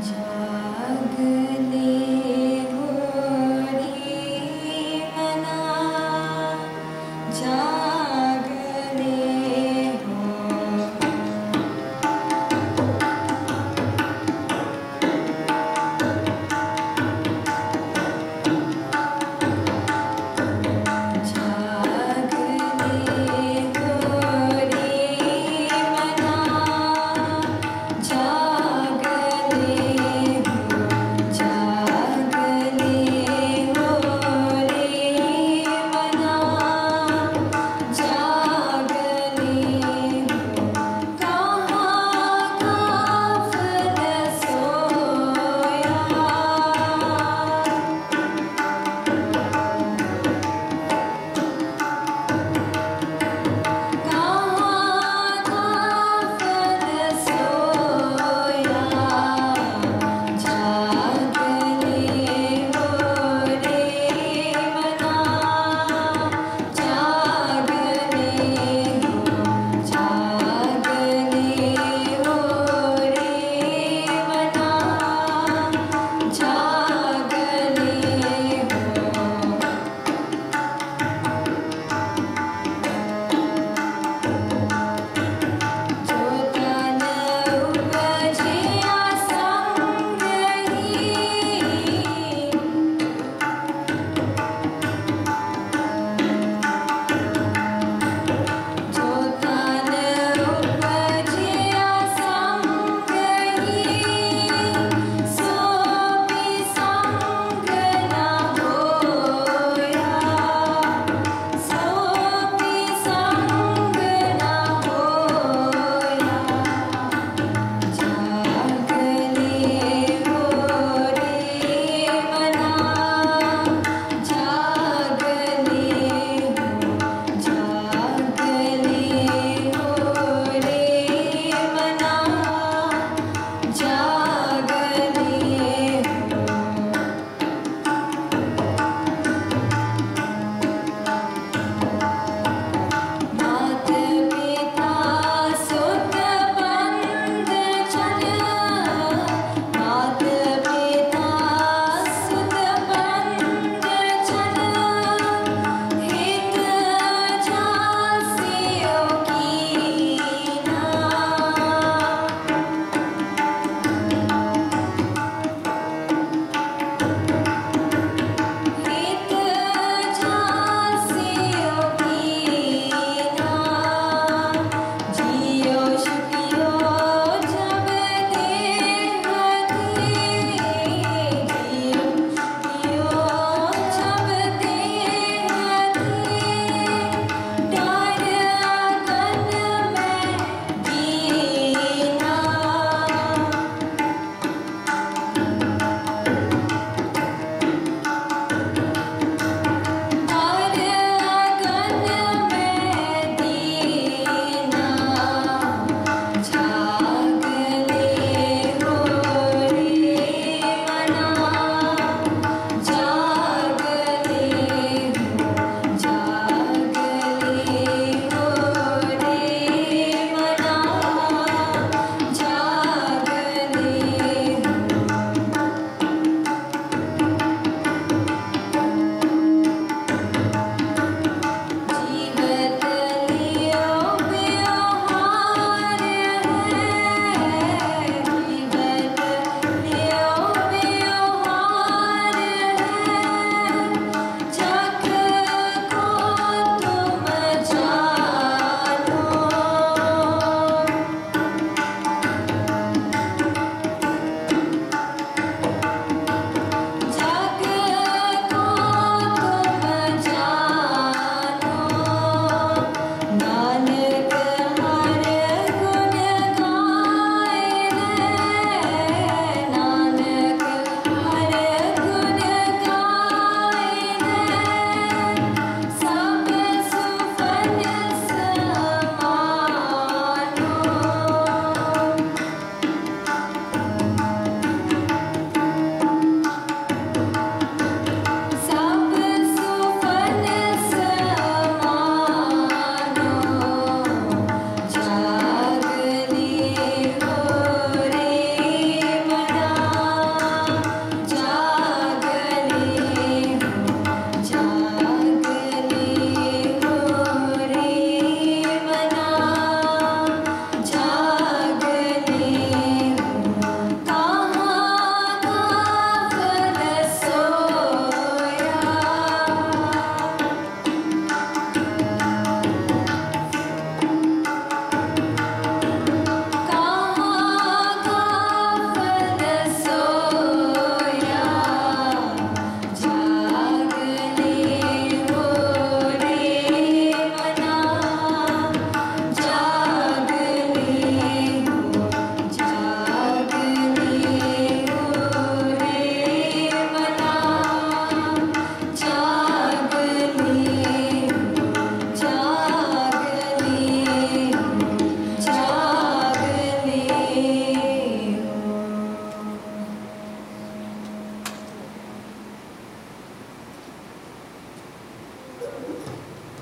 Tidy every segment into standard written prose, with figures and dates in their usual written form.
जागले हो रे मना जागले हो जागले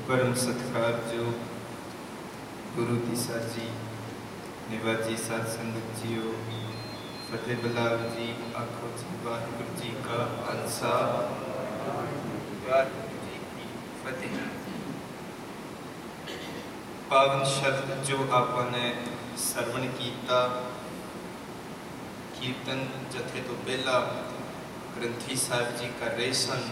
परम सत्कारयोग गुरु की साजी निवाजी साध संगत जीओ फतेह बुलाओ जी। आखो जी वाहिगुरू जी का खालसा वाहिगुरू जी की फतेह। पावन शब्द जो आपने सरवण कीता, कीर्तन जथे तो पहला ग्रंथी साहब जी कर रहे सन।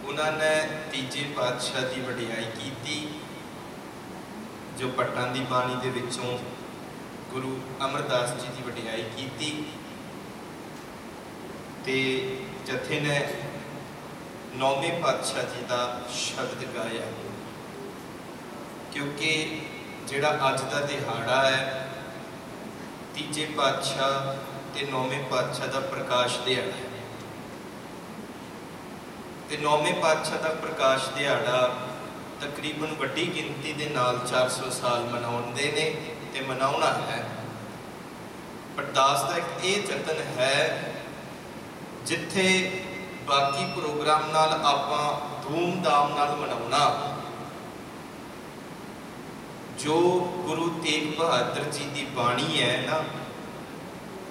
उन्होंने तीजे पातशाह की वडियाई की, जो पट्टां दी बाणी दे विचों गुरु अमरदास जी की वडियाई की, ते जथे ने नौवें पातशाह जी का शब्द गाया। क्योंकि जिहड़ा अज का दिहाड़ा है तीजे पातशाह ते नौवें पातशाह का प्रकाश दिहाड़ा है। ते नौवें पातशाह का प्रकाश दिहाड़ा तकरीबन वड्डी गिनती के नाल 400 साल मनाउंदे ने ते मनाउणा है। पर दास का एक ये जतन है जिथे बाकी प्रोग्राम नाल आपां धूमधाम नाल मनाउणा, जो गुरु तेग बहादुर जी की बाणी है ना,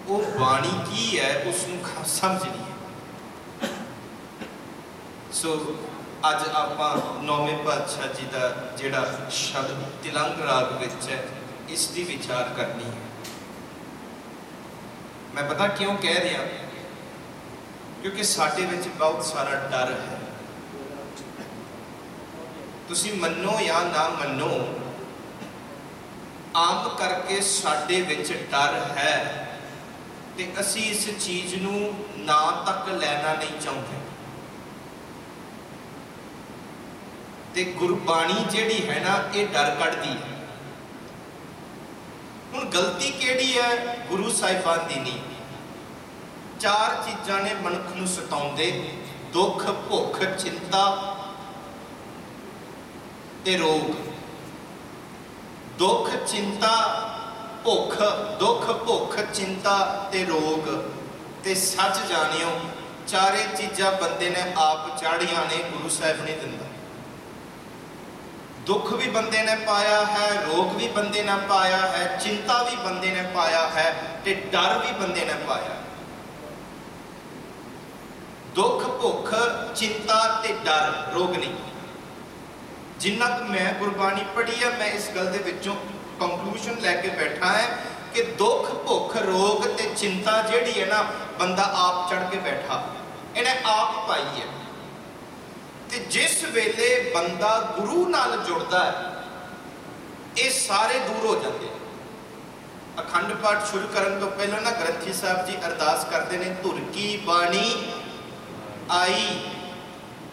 वो बाणी की है उसनूं समझनी है। सो अज आपां नौवें पातशाह जी का जिहड़ा शब्द तिलंग राग विच है इसकी विचार करनी है। मैं पता क्यों कह रहा, क्योंकि साडे विच बहुत सारा डर है। तुसीं मन्नो या ना मन्नो, आम करके साडे विच डर है ते असीं इस चीज़ नूं ना तक लैना नहीं चाहते। ते गुरबाणी जिहड़ी है ना, ये डर कढ़दी है। हुण गलती किहड़ी है गुरु साहिबान दी नहीं। चार चीज़ां ने मनुख नूं सताउंदे, दुख भुख चिंता ते रोग। दुख चिंता भुख, दुख भुख चिंता ते रोग ते सच जानियो चारे चीज़ां बंदे ने आप चाड़ियां ने, गुरु साहिब नहीं दिंदा। दुख भी बंदे ने पाया है, रोग भी बंदे ने पाया है, चिंता भी बंदे ने पाया है, ते डर भी बंदे ने पाया। दुख भुख चिंता ते डर, रोग नहीं। जिन्ना क मैं गुरबाणी पढ़ी है, मैं इस गल दे विचों कंक्लूजन लैके बैठा है कि दुख भुख रोग ते चिंता जिहड़ी है ना, बंदा आप चढ़ के बैठा, इन्हें आप पाई है। ते जिस वेले बंदा गुरु नाल जुड़ता है, ये सारे दूर हो जाते हैं। अखंड पाठ शुरू करने तो पहले ना ग्रंथी साहब जी अरदास करते हैं, धुर की बाणी आई।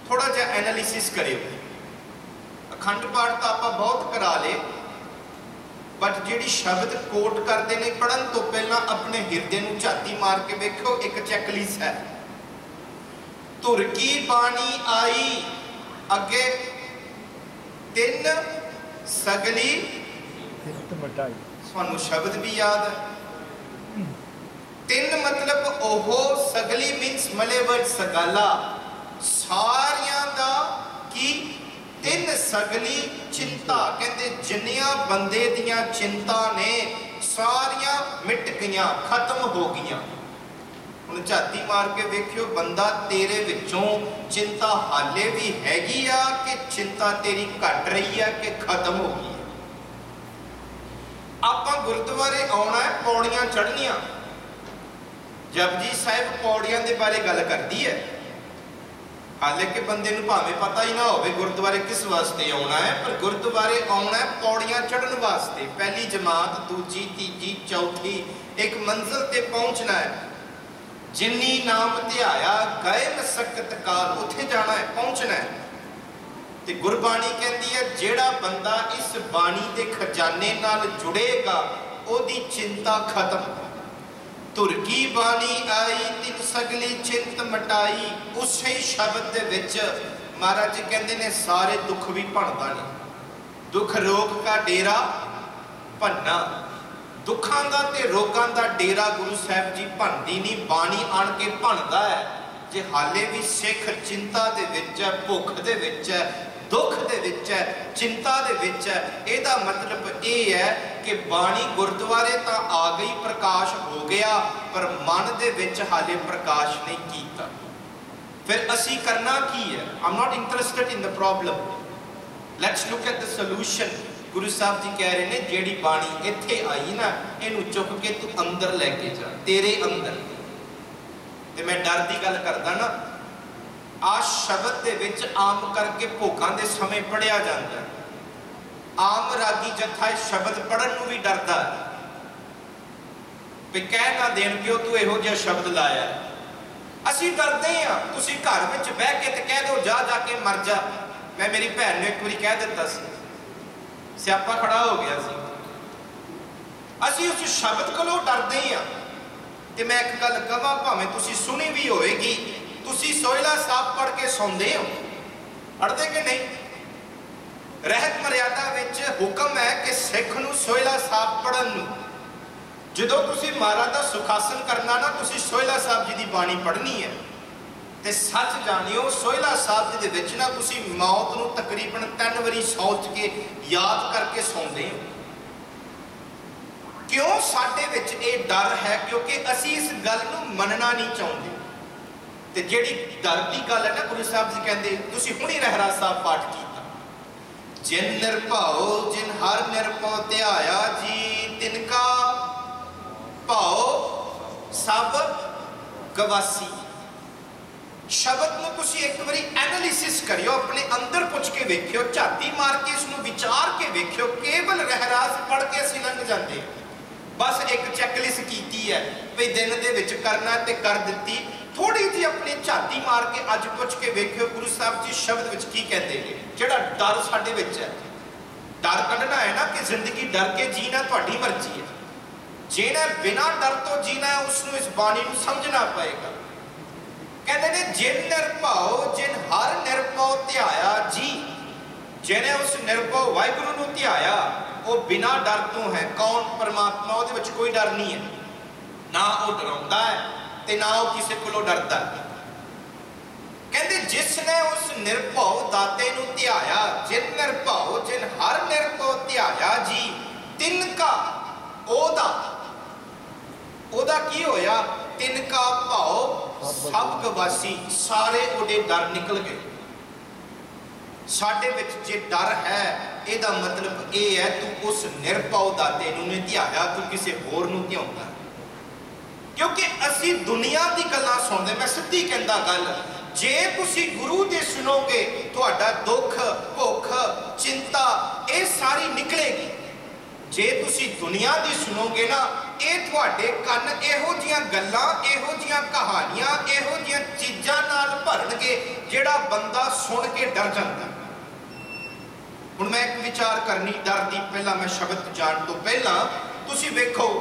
थोड़ा जा एनालिसिस करियो। अखंड पाठ तो आप बहुत करा ले, बट जिहड़ी शब्द कोट करते हैं पढ़न तो पहला अपने हिरदे नूं झाती मार के वेखो, एक चैकलिस्ट है। धुर की बाणी आई, अगे तिन सगली सानू शब्द भी याद है। तिन मतलब ओहो, सगली मीन्स मलेवर्ड सगाला, सारियां दा की तिन सगली चिंता। कहते जिन्नियां बंदे दियां चिंता ने सारियां मिट गईयां, खत्म हो गईयां। हुण झाती मार के वेखियो, बंदा तेरे विचों चिंता हाले भी हैगी आ कि चिंता तेरी घट रही है कि खत्म हो गई है। आपां गुरुद्वारे आउणा है, पौड़ियां चढ़नियां। जपजी साहिब पौड़ियां दे बारे गल करदी है, हाले कि बंदे नूं भावें पता ही ना होवे गुरुद्वारे किस वास्ते आउणा है, पर गुरुद्वारे आउणा है पौड़ियां चढ़न वास्ते। पहली जमात, दूजी, तीजी, चौथी, एक मंजिल ते पहुंचना है। जिन्नी नाम ध्याया गए मसकत काल, उत्थे जाना है, पहुंचना है। ते गुरबाणी कहती है जेड़ा बंदा इस बाणी के खजाने नाल जुड़ेगा, ओदी चिंता खत्म। धुर की बाणी आई, तिन सगली चिंत मटाई। उस ही शब्द दे विच महाराज जी कहते ने सारे दुख भी भनदा ने। दुख रोग का डेरा भन्ना, दुखों का ते रोगों का डेरा गुरु साहिब जी भनदी नहीं, बाणी आण के भनदा है। जे हाले भी सिख चिंता दे विच है, भुख दे विच है, दुख दे विच है, चिंता दे विच है, इहदा मतलब ये है कि बाणी गुरुद्वारे तां आ गई, प्रकाश हो गया, पर मन दे विच हाले प्रकाश नहीं कीता। फिर असी करना की है? I am not interested in the problem, let's look at the solution. गुरु साहब जी कह रहे हैं जेड़ी बाणी इत्थे आई ना, इनू चुक के तू अंदर लेके जा, तेरे अंदर। ते मैं डर की गल करदा ना, आ शब्द दे विच आम करके भोगां दे समय पढ़िया जाता है। आम रागी जत्था शब्द पढ़न नूं भी डरदा है भी कह ना देण कि तू इहो जिहा शब्द लाया। असी डरदे हां, तुसीं घर विच बह के ते कह दो जा जाके मर जा। मैं मेरी भैन ने एक बारी कह दिता सी, सियापा खड़ा हो गया सी। असी उस शब्द कोलों डरदे हां। ते मैं एक गल कहां, भावें तुसीं सुनी भी होएगी, तुसीं सोहला साहब पढ़ के सौंदे हो, पढ़दे कि नहीं? रहत मर्यादा विच हुक्म है कि सिख नूं सोहला साहब पढ़न नूं। जदों तुसीं महाराज दा सुखासन करना ना, तुसीं सोहला साहब जी दी बाणी पढ़नी है। ते सच जानियो, सोहला साहब जी दे विच ना तुसीं मौत नूं तकरीबन 3 वारी सोच के याद करके सौंदे हो। क्यों साडे विच ये डर है? क्योंकि असी इस गल नूं मनना नहीं चाहते। ते जिहड़ी डर की गल है ना, गुरु साहब जी कहते, तुसीं हुणी रहरास साहब पाठ कीता, जिन निरभाओ जिन हर निरभौ ध्याया जी, तिनका भाओ सब गवासी। शब्द में तुसीं एक बारी एनालिसिस करियो, अपने अंदर पुछ के वेखियो, झाती मार के इसनूं विचार के वेखियो। केवल रहरास पढ़ के असीं लंघ जाते हैं, बस एक चैकलिस्ट कीती है भी दिन दे विच करना ते कर दित्ती। थोड़ी जी अपनी झाती मार के अज पुछ के वेखियो गुरु साहब जी शब्द विच की कहते हैं। जिहड़ा डर साडे विच है, डर कढना है ना कि जिंदगी डर के जीना तुहाडी मर्जी है। जिहने बिना डर तो जीना है, उसनूं इस बाणी नूं समझना पएगा। कहते ने जिन निरभाओ जिन हर निरभौ ध्याया जी, जिन्हें उस निरभौ वाहिगुरू नूं ध्याया, वो बिना डर तो है। कौन? परमात्मा। उहदे विच कोई डर नहीं है, ना वो डराउंदा है ते ना वो किसी कोलों डरदा है। कहते जिसने उस निरभौ दाते नूं ध्याया, जिन निरभाओ जिन हर निरभौ ध्याया जी, तिनका ओदा ओदा की होया? तिनका भाओ सब गवासी, सारे ओदे डर निकल गए। साडे विच जे डर है, ਇਹਦਾ मतलब ये है तू उस निरभौ दाते नूं नहीं ध्याया, तू किसी होर नूं ध्याउंदा। क्योंकि असी दुनिया दी गल्लां सुणदे। मैं सिद्धी कहंदा गल, जे तुसी गुरु दे सुनोगे, तुहाडा दुख भुख चिंता ये सारी निकलेगी। जे तुसी दुनिया दी सुनोगे ना, ये तुहाडे कन इहो जिहियां गल्लां, इहो जिहियां कहानियां, इहो जिहियां चीज़ां नाल भरनगे जिहड़ा बंदा सुन के डर जांदा। हुण मैं एक विचार करनी डर दी, पहला मैं शब्द जान तो पहला तुसी वेखो,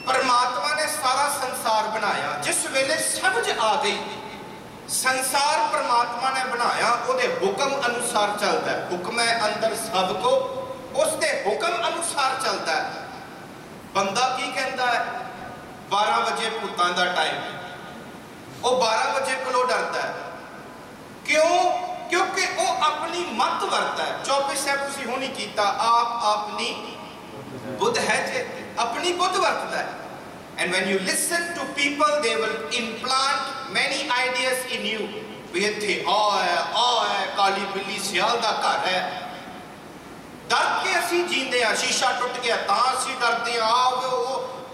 परमात्मा ने सारा संसार बनाया। जिस वेले समझ आ गई संसार परमात्मा ने बनाया, उहदे हुक्म अनुसार चलता है। हुक्म है अंदर सबको, उसके हुक्म अनुसार चलता है। बंदा की कहता है? 12 बजे भूतां दा टाइम, वो 12 बजे कोलों डरता है। क्यों? क्योंकि वो अपनी मत वरता है। चौपई साहब तुसीं हुणी कीता, आप अपनी बुद्ध है जे अपनी बुद्ध वरतदा है। And when you listen to people, they will implant many ideas in you. भी इत्थे आ है काली बिल्ली सियाल दा घर है। डर के असी जींदे आ, शीशा टुट गया तां असी डरदे आ।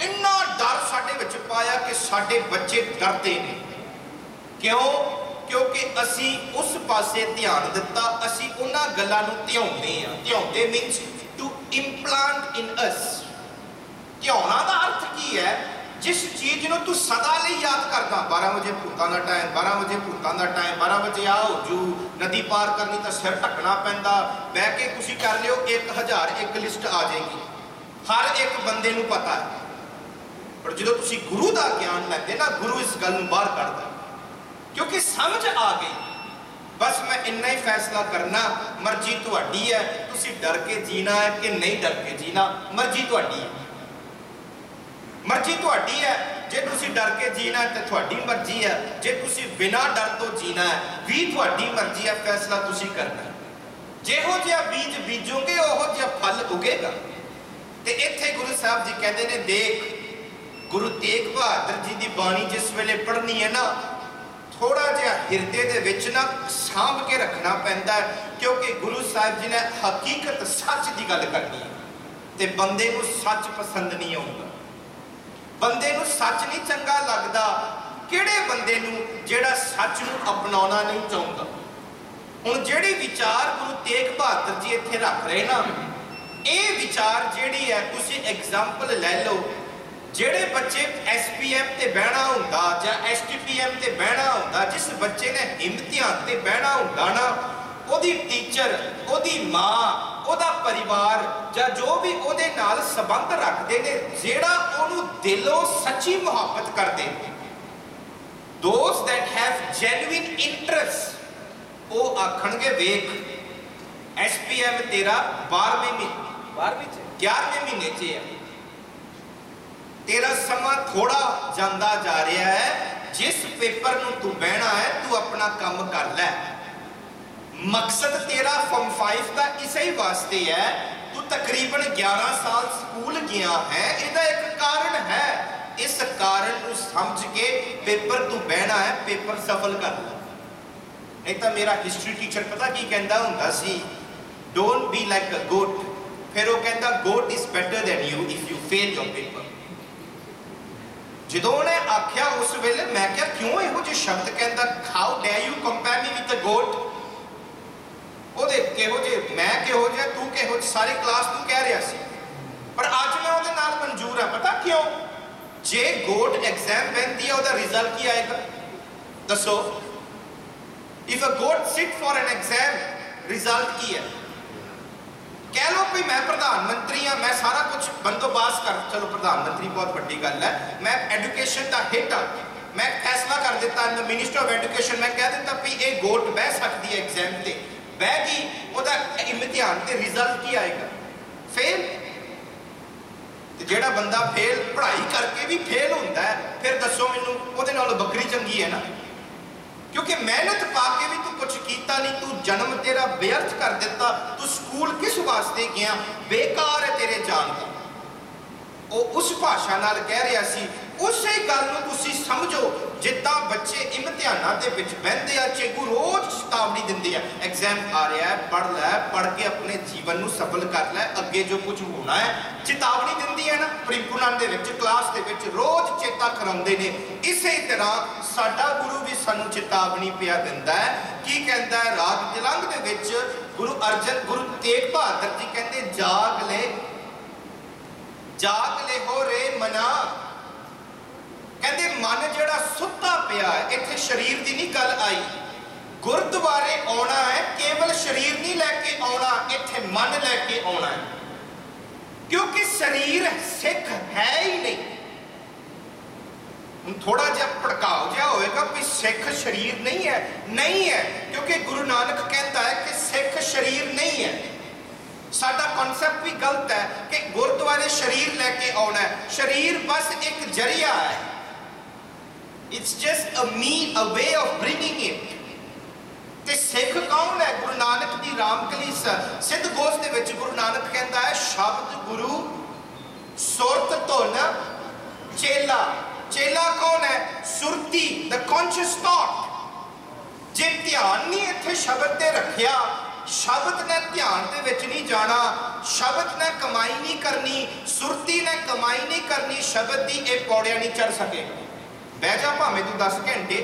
इन्ना डर साडे विच पाया कि साडे बच्चे डरदे ने। क्यों? क्योंकि असी उस पासे ध्यान दिता, असी उन्हां गल्लां नूं ध्याउंदे आ। ध्याउंदे मीन्स टू इम्प्लांट इन अस। ध्याउणा दा अर्थ की है? जिस चीज़ नूं तू सदा लई याद करदा, 12 बजे भूतां दा टाइम, 12 बजे भूतां दा टाइम, 12 बजे आ हो जू, नदी पार करनी तो सिर ढकना पैंदा। बह के तुसीं कर लियो, 1001 लिस्ट आ जाएगी, हर एक बंदे नूं पता है। पर जदों तुसीं गुरु दा ज्ञान लैंदे ना, गुरु इस गल नूं बाहर कढदा, क्योंकि समझ आ गई। बस मैं इन्ना ही फैसला करना, मर्जी तुहाडी है, तुसीं डर के जीना है कि नहीं डर के जीना, मर्जी तुहाडी है। मर्जी तुहाडी है, जे तुसी डर के जीना है तो तुहाडी मर्जी है, जे तुसी बिना डर तो जीना है भी तुहाडी मर्जी है। फैसला तुसी करना है। जिहो जिहा बीज बीजोगे उहो जिहा फल उगेगा। ते इत्थे गुरु साहब जी कहते ने, देख गुरु तेग बहादुर जी की बाणी जिस वेले पढ़नी है ना, थोड़ा जिहा हिरदे दे विच ना सांभ के रखना पैंदा है, क्योंकि गुरु साहब जी ने हकीकत सच की गल करनी है। ते बंदे नूं सच पसंद नहीं आउंदा, बंदे नूं सच नहीं चंगा लगदा। किहड़े बंदे नूं जिहड़ा सच नूं अपनाउणा नहीं चाहुंदा। हुण जिहड़े विचार गुरु तेग बहादुर जी इत्थे रख रहे ना, ये विचार जिहड़ी है, तुसीं एग्जाम्पल लै लो। जिहड़े बच्चे SPM ते बहना हुंदा जां STPM ते बहना हुंदा, जिस बच्चे ने इम्तिहान ते बहना हुंदा ना, ओदी टीचर, ओदी माँ, ओदा परिवार जां जो भी ओदे नाल संबंध रखते ने, जिहड़ा ओनू दिलों सच्ची मुहब्बत करदे, those that have genuine interest, वो आखणगे वेख SPM तेरा 11वें 11वें महीने च है, तेरा समा थोड़ा जांदा जा रहा है। जिस पेपर नूं तू बहना है, तू अपना काम कर लै। मकसद तेरा फॉर्म 5 का इसे वास्ते है, तू तकरीबन 11 साल स्कूल गया है, इसका एक कारण है। इस कारण को समझ के पेपर तू बहना है, पेपर सफल कर ला। नहीं तो मेरा हिस्ट्री टीचर पता की कहता हुंदा सी, don't be like a goat. फिर वो कहता goat is better than you if you fail your paper. ਜਦੋਂ ਉਹਨੇ ਆਖਿਆ ਉਸ ਵੇਲੇ मैं क्या क्यों ਇਹੋ ਜਿਹੇ शब्द कहता, how dare you compare me with the goat. ਉਹਦੇ ਕਿਹੋ ਜਿਹੇ, ਮੈਂ ਕਿਹੋ ਜਿਹਾ, ਤੂੰ ਕਿਹੋ ਜਿਹਾ, ਸਾਰੀ ਕਲਾਸ ਨੂੰ ਕਹਿ ਰਿਹਾ ਸੀ। ਪਰ ਅੱਜ ਮੈਂ ਉਹਦੇ ਨਾਲ ਮਨਜ਼ੂਰ ਹਾਂ। ਪਤਾ ਕਿਉਂ? ਜੇ ਗੋਟ ਐਗਜ਼ਾਮ ਬੈਂਦੀ ਹੈ, ਉਹਦਾ ਰਿਜ਼ਲਟ ਕੀ ਆਏਗਾ ਦੱਸੋ? If a goat sit for an exam, result ਕੀ ਹੈ? कह लो भी मैं प्रधानमंत्री हाँ, मैं सारा कुछ बंदोबस्त कर, चलो प्रधानमंत्री बहुत बड़ी गल है, मैं एजुकेशन का हिट हाँ, मैं फैसला कर दिता मिनिस्टर ऑफ एजुकेशन, मैं कह दिता भी ये गोट बह सकती है एग्जाम से, बह गई, ਉਹਦਾ इम्तिहान से रिजल्ट की आएगा? फेल। ਜਿਹੜਾ ਬੰਦਾ फेल पढ़ाई करके भी फेल होता है, फिर दसो मैनू ਉਹਦੇ नालों बकरी चंगी है ना? क्योंकि मेहनत पा के भी तू कुछ किया नहीं, तू जन्म तेरा व्यर्थ कर दिता, तू स्कूल किस वास्ते गया, बेकार है तेरे जान का। वो उस भाषा नाल कह रहा सी। उस गल नूं तुसीं समझो, जिद्दां बच्चे इम्तिहानां दे विच बहिंदे आ, चेगू रोज चेतावनी दिंदे आ, एग्जाम आ रहा है, पढ़ लै, पढ़ के अपने जीवन नूं सफल कर लै, अगे जो कुछ होना है। चेतावनी दिंदी है ना परिपूर्ण दे विच, क्लास दे विच रोज चेता कराउंदे ने। इसे तरह साडा गुरु भी सानू चेतावनी पिया दिंदा है। की कहंदा है? राग तिलंग दे विच गुरु तेग बहादुर जी कहंदे, जाग ले हो रे मना। कहते मन जिहड़ा सुत्ता पिया है, इत्थे शरीर की नहीं गल आई, गुरुद्वारे आना है, केवल शरीर नहीं लैके आना, इत्थे मन लैके आना है। क्योंकि शरीर सिख है ही नहीं। थोड़ा जिहा भड़काव जिहा होएगा भी सिख शरीर नहीं है, नहीं है, क्योंकि गुरु नानक कहता है कि सिख शरीर नहीं है। साडा कॉन्सेप्ट भी गलत है कि गुरुद्वारे शरीर लैके आना है। शरीर बस एक जरिया है, it's just a way of bringing it. ते सिख कौन है? गुरु नानक दी रामकली सिद्ध गोश दे विच गुरु नानक कहता है, शब्द गुरु सुरत धुन चेला। चेला कौन है? सुरती, द कॉन्शियस थॉट। जे ध्यान नहीं इत्थे शब्द ते रखिया, शब्द ने ध्यान दे विच नहीं जाना, शब्द ने कमाई नहीं करनी, सुरती ने कमाई नहीं करनी, शब्द दी ये पौड़ियां नहीं चढ़ सके। बह जा भावें तू 10 घंटे,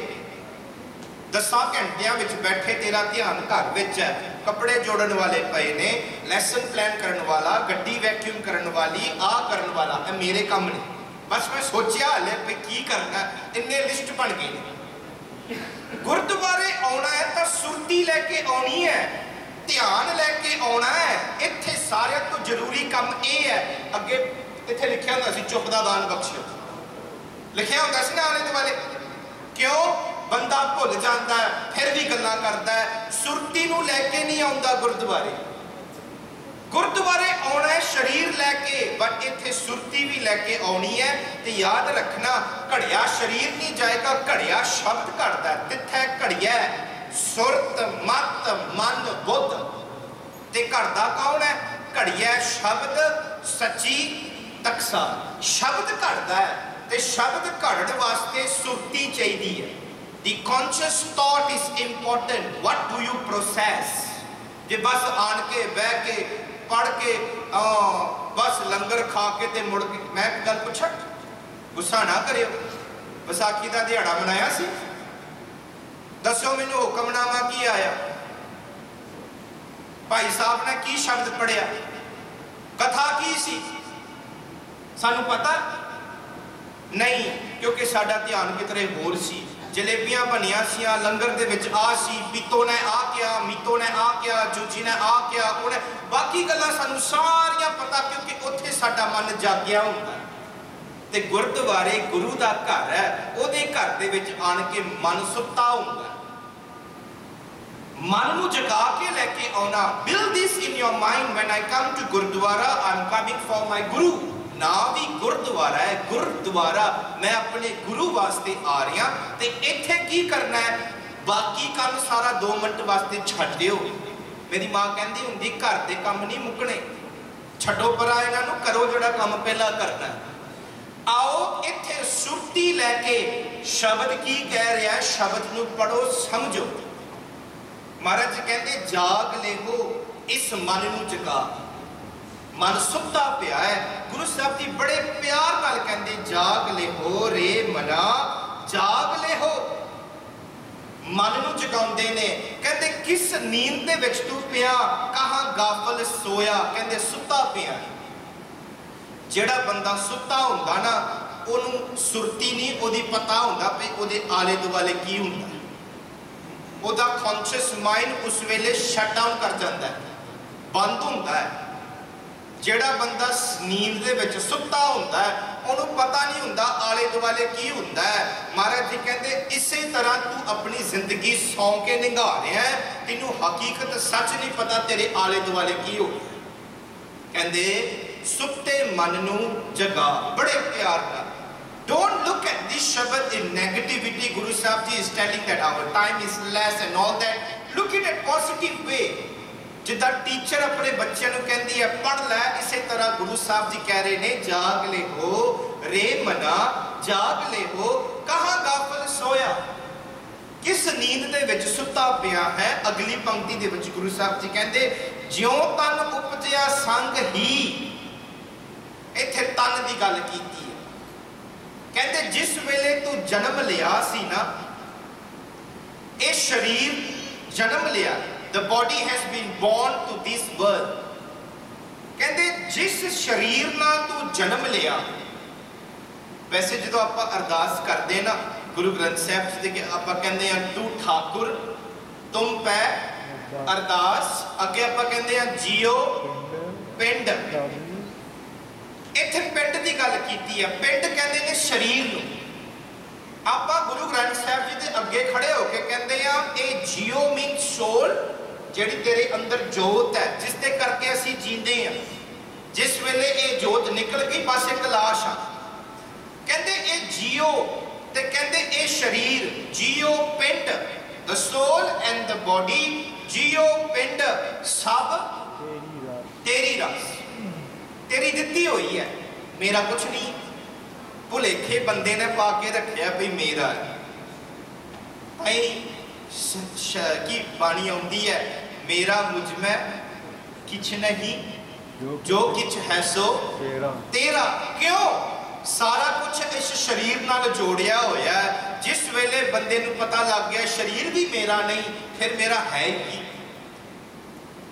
10 घंटिया बैठे तेरा ध्यान घर विच है, कपड़े जोड़न वाले पे ने, लैसन प्लान करने वाला, गड्डी वैक्यूम करने वाली, आ करने वाला, मेरे काम ने। बस मैं सोचा हाले भी की करना, इन्ने लिस्ट बन गई। गुरुद्वारे आना है तो सुरती लैके आनी है, ध्यान लैके आना है। इत्थे सारे तो जरूरी काम यह है, अगे इत्थे लिखा होंदा सी चुप दा दान बख्शियो, लिखा होंदा सी ना आले दुआले। क्यों? बंदा भुल जाता है, फिर भी गल्लां करता है, सुरती नूं लैके नहीं आउंदा गुरुद्वारे। गुरुद्वारे आना है शरीर लैके, बट इत्थे सुरती भी लैके आनी है। ते याद रखना, घड़िया शरीर नहीं जाएगा, घड़िया शब्द घड़ता है। तिथे घड़िया सुरत मत मन बुद्ध, ते घड़दा कौन है? घड़िया शब्द सच्ची तकसा। शब्द घड़दा है, ते शब्द घड़न वास्ते सुरती चाहिए है। The conscious thought is important. What do you process? जे बस आन के बह के पढ़ के बस लंगर खा के ते मुड़ के, मैं एक गल पूछा, गुस्सा ना करियो, विसाखी का दिहाड़ा मनाया सी, दसो मैनू हुक्मनामा की आया, भाई साहब ने की शब्द पढ़िया, कथा की सी, सानू पता नहीं, क्योंकि साडा ध्यान कितरे होर सी। जलेबियां बनिया सियां, लंगर दे विच आ सी, पीतो ने आ क्या, मीतो ने आ क्या, जूजी ने आ क्या, उन्हें बाकी गल्लां सानू सारियां पता, क्योंकि उत्थे साडा मन जागया हुंदा है। ते गुरुद्वारे गुरु दा घर है, ओहदे घर दे विच आण के मन सुत्ता हुंदा है। मन नूं जगा के लेके आना। Build this in your mind. When I come to Gurdwara, I am coming for my Guru. ना भी गुरुद्वारा है, गुरुद्वारा मैं अपने गुरु वास्ते आ रहा। ते इत्थे की करना है? बाकी काम सारा 2 मिनट वास्ते छड्ड दिओ। मेरी मां कहंदी हुंदी, घर दे काम नहीं मुकने, छड्डो परा इन्हां नूं, करो जिहड़ा काम पहला करना है। आओ इत्थे सुरती लैके शब्द की कह रहा है, शब्द नूं पढ़ो, समझो। महाराज जी कहंदे, जाग ले हो इस मन नूं जगा। मन सुत्ता पिया है। गुरु साहब जी बड़े प्यार नाल कहंदे, जाग ले हो रे मना, जाग ले हो। मन नूं जगाउंदे ने। कहंदे, किस नींद दे विच तू पिया, कहां गाफल सोया। कहंदे, सुत्ता पिया। जेड़ा बंदा सुत्ता हुंदा ना, ओनू सुरती नहीं, ओदी पता हुंदा भी ओदे आले दुआले की हुंदा। ओदा कॉन्शियस माइंड उस वेले शट डाउन कर जांदा है, बंद हुंदा है। जेड़ा बंदा नींद दे विच सुत्ता हुंदा है, ओनू पता नहीं हुंदा आले दुआले की हुंदा है। महाराज जी कहंदे, इसे तरह तू अपनी जिंदगी सौ के निभा रहा है, तेनू हकीकत सच नहीं पता तेरे आले दुआले की हो। कहंदे, सुत्ते मन नू जगा। बड़े प्यार नाल। Don't look at this shabad in negativity. Guru Sahib Ji is telling that our time is less and all that. Look at it positive way. जिदा टीचर अपने बच्चों को कहती है पढ़ लै, इसे तरह गुरु साहब जी कह रहे ने, जाग ले हो रे मना, जाग ले हो, कहां गाफल सोया, किस नींद दे विच सुत्ता पिया है। अगली पंक्ति दे विच गुरु साहब जी कहते, ज्यों तन उपजिया संग ही, इत्थे तन की गल कीती है। कहते, जिस वेले तू जन्म लिया सी ना, ये शरीर जन्म लिया, the body has been born to this world। कहते, जिस शरीर नाल तू जन्म लिया, वैसे जो आप अरदास करते ना गुरु ग्रंथ साहब जी के, आप कहते हैं तू ठाकुर तुम पै अरदास, अगे आप कहते हैं जियो पिंड। इत्थे पिंड की गल की है। पिंड कहते हैं शरीर नूं। आप गुरु ग्रंथ साहब जी के अगे खड़े होकर कहते हैं, ये जियो मीन सोल, जिहड़ी तेरे अंदर जोत है, जिसके करके असीं जींदे हैं। जिस वेले ये जोत निकल गई, बस एक लाश आ। कहते ये जियो, ते कहते ये शरीर, जियो पिंड, the soul and the body, जियो पिंड सब तेरी रस, तेरी दिती हुई है, मेरा कुछ नहीं। भुलेखे बंदे ने पा के रखिया भी मेरा है। की बाणी आती है, मेरा मुझ में किछ नहीं, जो किछ है सो तेरा। क्यों? सारा कुछ इस शरीर नाल जोड़िया होया है। जिस वेले बंदे नूं पता लग गया शरीर भी मेरा नहीं, फिर मेरा है की।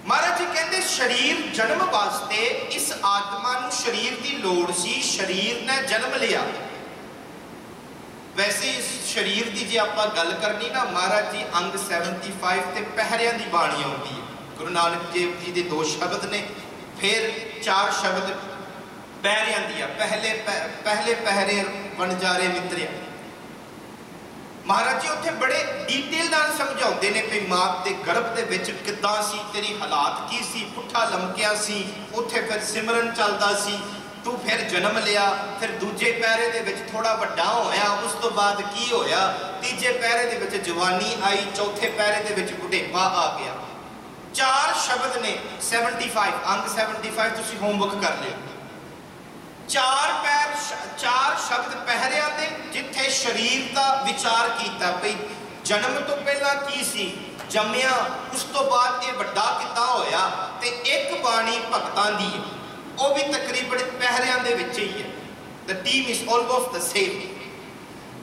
महाराज जी कहते, शरीर जन्म वास्ते इस आत्मा नूं शरीर की लोड़ सी, शरीर ने जन्म लिया। वैसे इस शरीर की जे आप गल करनी ना, महाराज जी अंग 75 ते पहरियां की बाणी आती है। गुरु नानक देव जी के 2 शब्द ने, फिर 4 शब्द पहरियां दी। पहले पहरे वनजारे मित्रिया। महाराज जी उत्थे बड़े डिटेल नाल समझाउंदे ने कि मां के गर्भ दे विच किद्दां सी, तेरी हालात की सी, पुट्ठा लमकिया सी, उत्थे फिर सिमरन चलदा सी, तू फिर जन्म लिया, फिर दूजे पैरे दे विच थोड़ा वड्डा होया, उस तो बाद की होया, तीजे पैरे दे विच जवानी आई, चौथे पैरे दे विच बुढ़ेपा आ गया। 4 शब्द ने 75 अंग 75 तुसीं होमवर्क कर लियो। 4 शब्द पहरिया दे जिथे शरीर का विचार किया पई जन्म तो पहला की सी, जम्मिया उस तो बाद ये वड्डा किद्दां होया, ते एक बाणी भगतां दी है, वो भी तकरीबन पहरिया दे विच ही है। The team is almost the same.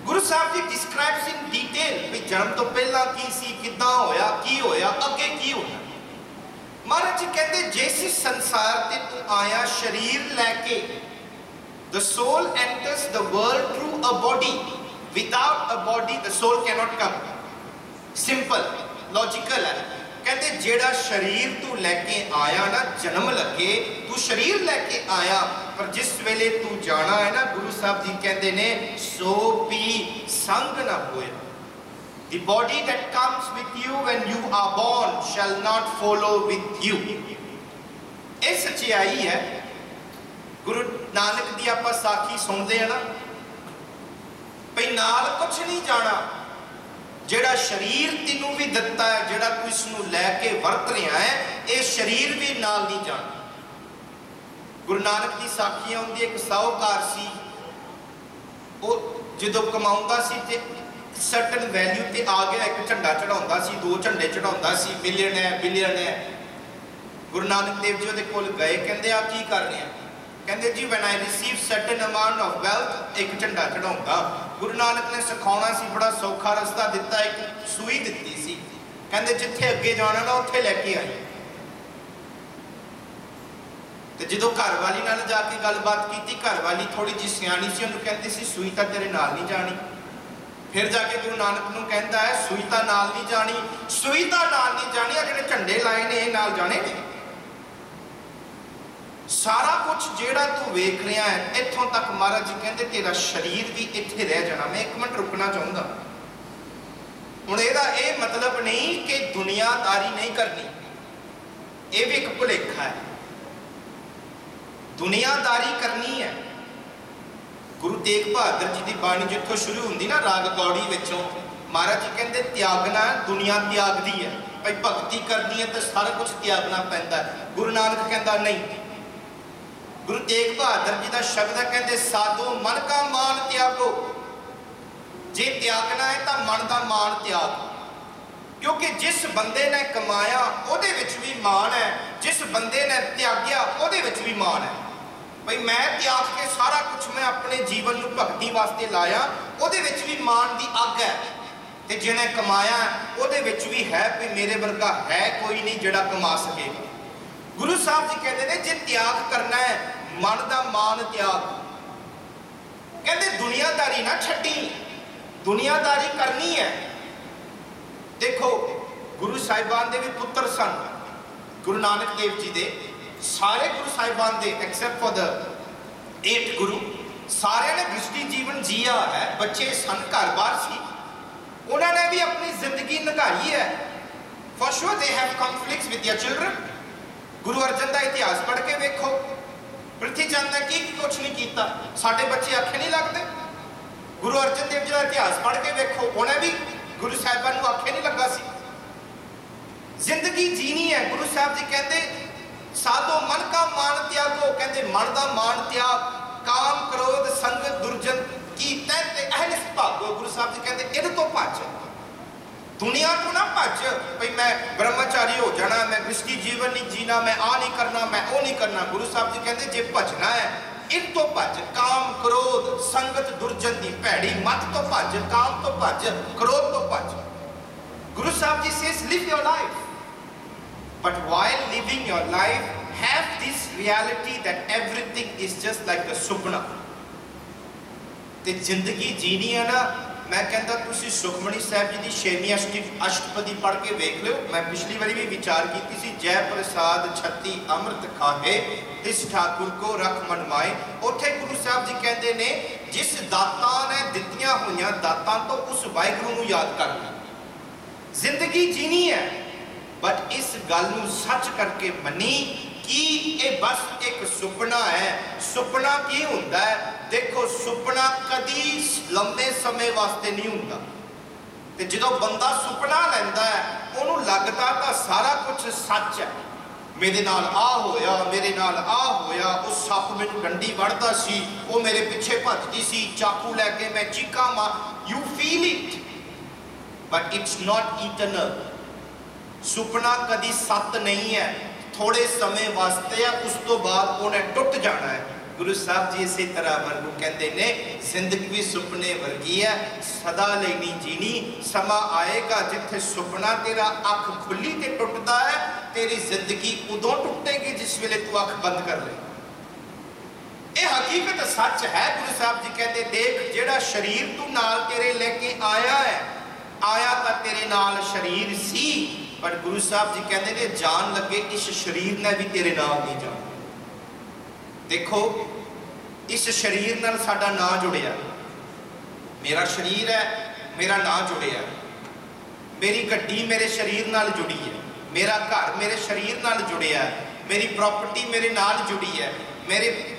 Guru Sahib ji describes in detail भी जन्म तो पहला की सी, किद्दां होया, की होया, अगे की होना। महाराज जी कहते जिस संसार ते तू आया शरीर लैके, the soul enters the world through a body. Without a body the soul cannot come. Simple, logical है। कहते जेड़ा शरीर तू लैके आया ना, जन्म लगे तू शरीर लैके आया, पर जिस वेले तू जाना है ना, गुरु साहब जी कहते ने सो भी संग ना होए। The body that comes with you when you are born shall not follow with you। ये सच्चाई है। गुरु नानक दी आपां साखी सुनते हैं ना, भई नाल कुछ नहीं जाना, जेड़ा शरीर तेनू भी दिता है, जेड़ा तू इसनू लैके वरत रहा है, ये शरीर भी नाल नहीं जाना। गुरु नानक दी साखी आउंदी, एक साहूकार सी, वो जदों कमाउंदा सी ते सर्टन वैल्यू ते आ गया, एक झंडा चढ़ाउंदा सी, 2 झंडे चढ़ाउंदा सी, मिलियन है बिलियन है। गुरु नानक देव जी दे कोल गए, कहंदे आ की कर रहे हैं? कहते जी when I receive certain amount of wealth एक झंडा चढ़ाऊंगा। गुरु नानक ने सिखाना सी, बड़ा सौखा रस्ता दिता, एक सूई दिती सी, कहते जिथे अगे जाना ना उत्थे लैके आई। ते जदों घर वाली नाल जाके गलबात की, घर वाली थोड़ी जी सियाणी सी, उन्होंने कहती सी सूई तां तेरे नाल नहीं जानी। फिर जाके गुरु नानक नूं कहता है सूई तां नाल नहीं जानी, सूई तां नाल नहीं जानी, जिहड़े झंडे लाए ने नाल जाने ने। सारा कुछ जेड़ा तू वेख रहा है इत्थों तक, महाराज जी कहते तेरा शरीर भी इत्थे रह जाना। मैं एक मिनट रुकना चाहूँगा। हुण इहदा ये मतलब नहीं कि दुनियादारी नहीं करनी, ये भी एक भुलेखा है। दुनियादारी करनी है। गुरु तेग बहादुर जी की बाणी जिथों शुरू होंदी ना, राग कौड़ी विचों, महाराज जी कहते त्यागना दुनिया त्यागदी है। भाई भगती करनी है तो सारा कुछ त्यागना पैंदा है। गुरु नानक कहता नहीं। गुरु तेग बहादुर जी का शब्द है, कहते साधो मन का मान त्यागो। जे त्यागना है तो मन का मान त्याग, क्योंकि जिस बंदे ने कमाया उहदे विच भी मान है, जिस बंदे ने त्याग्या उहदे विच भी मान है। भाई मैं त्याग के सारा कुछ मैं अपने जीवन को भगती वास्ते लाया, उहदे विच भी मान की अग है। ते जिन्हें कमाया उहदे विच भी है कि मेरे वर्गा है कोई नहीं जिहड़ा कमा सकेगा। गुरु साहब जी कहते हैं जे त्याग करना है, मन का मान त्याग। कहते दुनियादारी ना छड्डी, दुनियादारी करनी है। देखो गुरु साहिबान दे भी पुत्र सन, गुरु नानक देव जी दे सारे गुरु साहिबान दे एक्सेप्ट फॉर द 8 गुरु, सारे ने गृहस्थी जीवन जिया है, बच्चे सन, घर बार सी, उन्होंने भी अपनी जिंदगी निभाई है। For sure they have conflicts with their children. Guru Arjan का इतिहास पढ़ के वेखो, पृथ्वी चंद ने की कुछ नहीं किया, साडे बच्चे आखे नहीं लगते। गुरु अर्जन देव जी का इतिहास पढ़ के वेखो, उन्हें भी गुरु साहिबान को आखे नहीं लगा सी। जिंदगी जीनी है। गुरु साहब जी कहते साधो मन का मान त्यागो, कहते मन का मान त्याग, काम क्रोध संग दुर्जन की तैते अहनिस भागो। गुरु साहब जी कहते इहदे तो भज, दुनिया को ना भज, भाई मैं ब्रह्मचारी हो जाना, मैं गृहस्थी जीवन नहीं जीना, मैं आ नहीं करना, मैं वो नहीं करना। गुरु साहब जी कहते जे भजना है इन तो भज, काम क्रोध संगत दुर्जन की भैड़ी मत तो भज, काम तो भज, क्रोध तो भज। Guru Sahib ji says live your life, but while living your life have this reality that everything is just like the supna। ते जिंदगी जीनी है ना, मैं कहता तुसी सुखमणी साहब जी की 6वीं अष्टपदी पढ़ के वेख लो। मैं पिछली बारी भी विचार की सी, जय प्रसाद छत्ती अमृत खाहे तिस ठाकुर को रख मन माए। उत्थे गुरु साहब जी कहते ने जिस दाता ने ਦਿੱਤੀਆਂ ਹੋਈਆਂ ਦਾਤਾਂ ਤੋਂ ਉਸ ਵਾਹਿਗੁਰੂ ਨੂੰ ਯਾਦ ਕਰਨਾ। ਜ਼ਿੰਦਗੀ ਜੀਣੀ ਹੈ, ਬਟ ਇਸ ਗੱਲ ਨੂੰ ਸੱਚ ਕਰਕੇ ਮੰਨੀ ਕਿ ਇਹ ਬਸ ਇੱਕ ਸੁਪਨਾ ਹੈ। ਸੁਪਨਾ ਕੀ ਹੁੰਦਾ ਹੈ? ਦੇਖੋ, ਸੁਪਨਾ ਕਦੀ ਲੰਬੇ ਸਮੇਂ ਵਾਸਤੇ ਨਹੀਂ ਹੁੰਦਾ, ਤੇ ਜਦੋਂ ਬੰਦਾ ਸੁਪਨਾ ਲੈਂਦਾ ਹੈ ਉਹਨੂੰ ਲੱਗਦਾ ਤਾਂ ਸਾਰਾ ਕੁਝ ਸੱਚ ਹੈ। ਮੇਰੇ ਨਾਲ ਆ ਹੋਇਆ, ਮੇਰੇ ਨਾਲ ਆ ਹੋਇਆ, ਉਹ ਸੱਪ ਮੈਨੂੰ ਡੰਡੀ ਵੜਦਾ ਸੀ, ਉਹ ਮੇਰੇ ਪਿੱਛੇ ਭੱਜਦੀ ਸੀ, ਚਾਕੂ ਲੈ ਕੇ ਮੈਂ ਚੀਕਾਂ ਮਾਰ। You feel it, but it's not eternal. ਸੁਪਨਾ ਕਦੀ ਸੱਤ ਨਹੀਂ ਹੈ, ਥੋੜੇ ਸਮੇਂ ਵਾਸਤੇ ਆ, ਉਸ ਤੋਂ ਬਾਅਦ ਉਹਨੇ ਟੁੱਟ ਜਾਣਾ ਹੈ। ਗੁਰੂ ਸਾਹਿਬ ਜੀ ਇਸੇ ਤਰ੍ਹਾਂ ਵਰਗੂ ਕਹਿੰਦੇ ਨੇ, ਜ਼ਿੰਦਗੀ ਵੀ ਸੁਪਨੇ ਵਰਗੀ ਹੈ, ਸਦਾ ਲਈ ਨਹੀਂ ਜੀਣੀ। ਸਮਾਂ ਆਏਗਾ ਜਿੱਥੇ ਸੁਪਨਾ ਤੇਰਾ ਅੱਖ ਖੁੱਲੀ ਤੇ ਟੁੱਟਦਾ ਹੈ, ਤੇਰੀ ਜ਼ਿੰਦਗੀ ਉਦੋਂ ਟੁੱਟੇਗੀ ਜਿਸ ਵੇਲੇ ਤੂੰ ਅੱਖ ਬੰਦ ਕਰ ਲੈ। ਇਹ ਹਕੀਕਤ ਸੱਚ ਹੈ। ਗੁਰੂ ਸਾਹਿਬ ਜੀ ਕਹਿੰਦੇ, ਦੇਖ, ਜਿਹੜਾ ਸਰੀਰ ਤੂੰ ਨਾਲ ਤੇਰੇ ਲੈ ਕੇ ਆਇਆ ਹੈ, ਆਇਆ ਤਾਂ ਤੇਰੇ ਨਾਲ ਸਰੀਰ ਸੀ, ਪਰ ਗੁਰੂ ਸਾਹਿਬ ਜੀ ਕਹਿੰਦੇ ਨੇ ਜਾਣ ਲੱਗੇ ਇਸ ਸਰੀਰ ਨੇ ਵੀ ਤੇਰੇ ਨਾਲ ਨਹੀਂ ਜਾਣਾ। ਦੇਖੋ, ਇਸ ਸਰੀਰ ਨਾਲ ਸਾਡਾ ਨਾਂ ਜੁੜਿਆ। ਮੇਰਾ ਸਰੀਰ ਹੈ, ਮੇਰਾ ਨਾਂ ਜੁੜਿਆ। ਮੇਰੀ ਗੱਡੀ ਮੇਰੇ ਸਰੀਰ ਨਾਲ ਜੁੜੀ ਹੈ, ਮੇਰਾ ਘਰ ਮੇਰੇ ਸਰੀਰ ਨਾਲ ਜੁੜਿਆ, ਮੇਰੀ ਪ੍ਰਾਪਰਟੀ ਮੇਰੇ ਨਾਲ ਜੁੜੀ ਹੈ,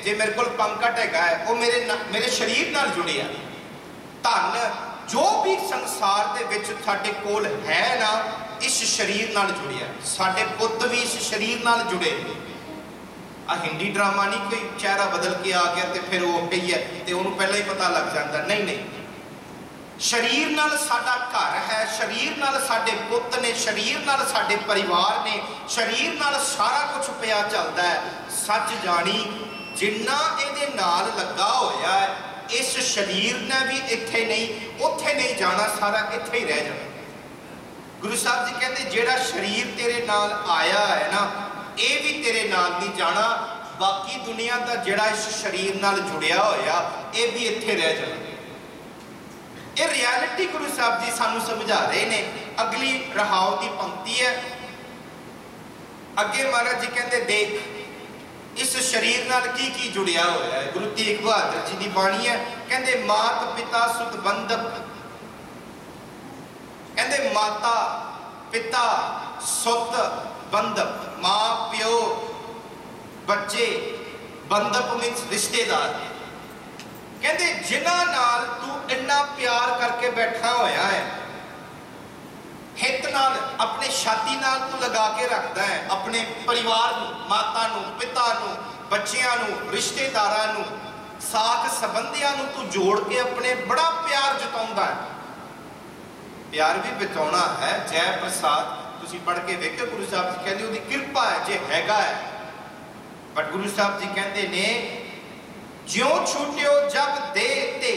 ਜੇ ਮੇਰੇ ਕੋਲ ਪੰਕਟ ਹੈਗਾ ਹੈ ਉਹ ਮੇਰੇ ਸਰੀਰ ਨਾਲ ਜੁੜਿਆ। ਧਨ ਜੋ ਵੀ ਸੰਸਾਰ ਦੇ ਵਿੱਚ ਸਾਡੇ ਕੋਲ ਹੈ ਨਾ, ਇਸ ਸਰੀਰ ਨਾਲ ਜੁੜਿਆ। ਸਾਡੇ ਪੁੱਤ ਵੀ ਇਸ ਸਰੀਰ ਨਾਲ ਜੁੜੇ। ਆ ਹਿੰਦੀ ਡਰਾਮਾ ਨਹੀਂ ਕੋਈ ਚਿਹਰਾ ਬਦਲ ਕੇ ਆ ਗਿਆ ਤੇ ਫਿਰ ਉਹ ਗਈ ਹੈ ਤੇ ਉਹਨੂੰ ਪਹਿਲਾਂ ਹੀ ਪਤਾ ਲੱਗ ਜਾਂਦਾ। ਨਹੀਂ ਨਹੀਂ, ਸਰੀਰ ਨਾਲ ਸਾਡਾ ਘਰ ਹੈ, ਸਰੀਰ ਨਾਲ ਸਾਡੇ ਪੁੱਤ ਨੇ, ਸਰੀਰ ਨਾਲ ਸਾਡੇ ਪਰਿਵਾਰ ਨੇ, ਸਰੀਰ ਨਾਲ ਸਾਰਾ ਕੁਝ ਪਿਆ ਚੱਲਦਾ ਹੈ। ਸੱਚ ਜਾਣੀ, ਜਿੰਨਾ ਇਹਦੇ ਨਾਲ ਲੱਗਾ ਹੋਇਆ ਹੈ, ਇਸ ਸਰੀਰ ਨੇ ਵੀ ਇੱਥੇ ਨਹੀਂ ਉੱਥੇ ਨਹੀਂ ਜਾਣਾ, ਸਾਰਾ ਇੱਥੇ ਹੀ ਰਹਿ ਜਾਣਾ। ਗੁਰੂ ਸਾਹਿਬ ਜੀ ਕਹਿੰਦੇ, ਜਿਹੜਾ ਸਰੀਰ ਤੇਰੇ ਨਾਲ ਆਇਆ ਹੈ ਨਾ, ਇਹ ਵੀ ਤੇਰੇ ਨਾਲ ਨਹੀਂ ਜਾਣਾ। ਬਾਕੀ ਦੁਨੀਆ ਦਾ ਜਿਹੜਾ ਇਸ ਸਰੀਰ ਨਾਲ ਜੁੜਿਆ ਹੋਇਆ, ਇਹ ਵੀ ਇੱਥੇ ਰਹਿ ਜਾਣਾ। ਇਹ ਰਿਐਲਿਟੀ ਗੁਰੂ ਸਾਹਿਬ ਜੀ ਸਾਨੂੰ ਸਮਝਾ ਰਹੇ ਨੇ। ਅਗਲੀ ਰਹਾਉ ਦੀ ਪੰਕਤੀ ਹੈ। ਅੱਗੇ ਮਹਾਰਾਜ ਜੀ ਕਹਿੰਦੇ, ਦੇਖ, ਇਸ ਸਰੀਰ ਨਾਲ ਕੀ ਕੀ ਜੁੜਿਆ ਹੋਇਆ ਹੈ। ਗੁਰੂ ਤੇਗ ਬਹਾਦਰ ਜੀ ਦੀ ਬਾਣੀ ਹੈ। ਕਹਿੰਦੇ, ਮਾਤ ਪਿਤਾ ਸੁਤ ਬੰਧਪ। ਕਹਿੰਦੇ, ਮਾਤਾ ਪਿਤਾ ਸੁਤ ਬੰਧਪ, ਮਾਂ ਪਿਓ ਬੱਚੇ, ਬੰਧਪ ਮੀਨਸ ਰਿਸ਼ਤੇਦਾਰ। ਕਹਿੰਦੇ, ਜਿਨ੍ਹਾਂ ਨਾਲ ਤੂੰ ਇੰਨਾ ਪਿਆਰ ਕਰਕੇ ਬੈਠਾ ਹੋਇਆ ਹੈ, ਹਿੱਤ ਨਾਲ, ਆਪਣੇ ਛਾਤੀ ਨਾਲ ਤੂੰ ਲਗਾ ਕੇ ਰੱਖਦਾ ਹੈ, ਆਪਣੇ ਪਰਿਵਾਰ ਨੂੰ, ਮਾਤਾ ਨੂੰ, ਪਿਤਾ ਨੂੰ, ਬੱਚਿਆਂ ਨੂੰ, ਰਿਸ਼ਤੇਦਾਰਾਂ ਨੂੰ, ਸਾਕ ਸੰਬੰਧੀਆਂ ਨੂੰ ਤੂੰ ਜੋੜ ਕੇ ਆਪਣੇ ਬੜਾ ਪਿਆਰ ਜਤਾਉਂਦਾ ਹੈ। ਪਿਆਰ ਵੀ ਬਤਾਉਣਾ ਹੈ। ਜੈ ਪ੍ਰਸਾਦ ਤੁਸੀਂ ਪੜ੍ਹ ਕੇ ਵੇਖੋ, ਗੁਰੂ ਸਾਹਿਬ ਜੀ ਕਹਿੰਦੇ ਉਹਦੀ ਕਿਰਪਾ ਹੈ ਜੇ ਹੈਗਾ ਹੈ। ਬਟ ਗੁਰੂ ਸਾਹਿਬ ਜੀ ਕਹਿੰਦੇ ਨੇ, ਜਿਉਂ ਛੂਟਿਓ ਜਬ ਦੇ ਤੇ,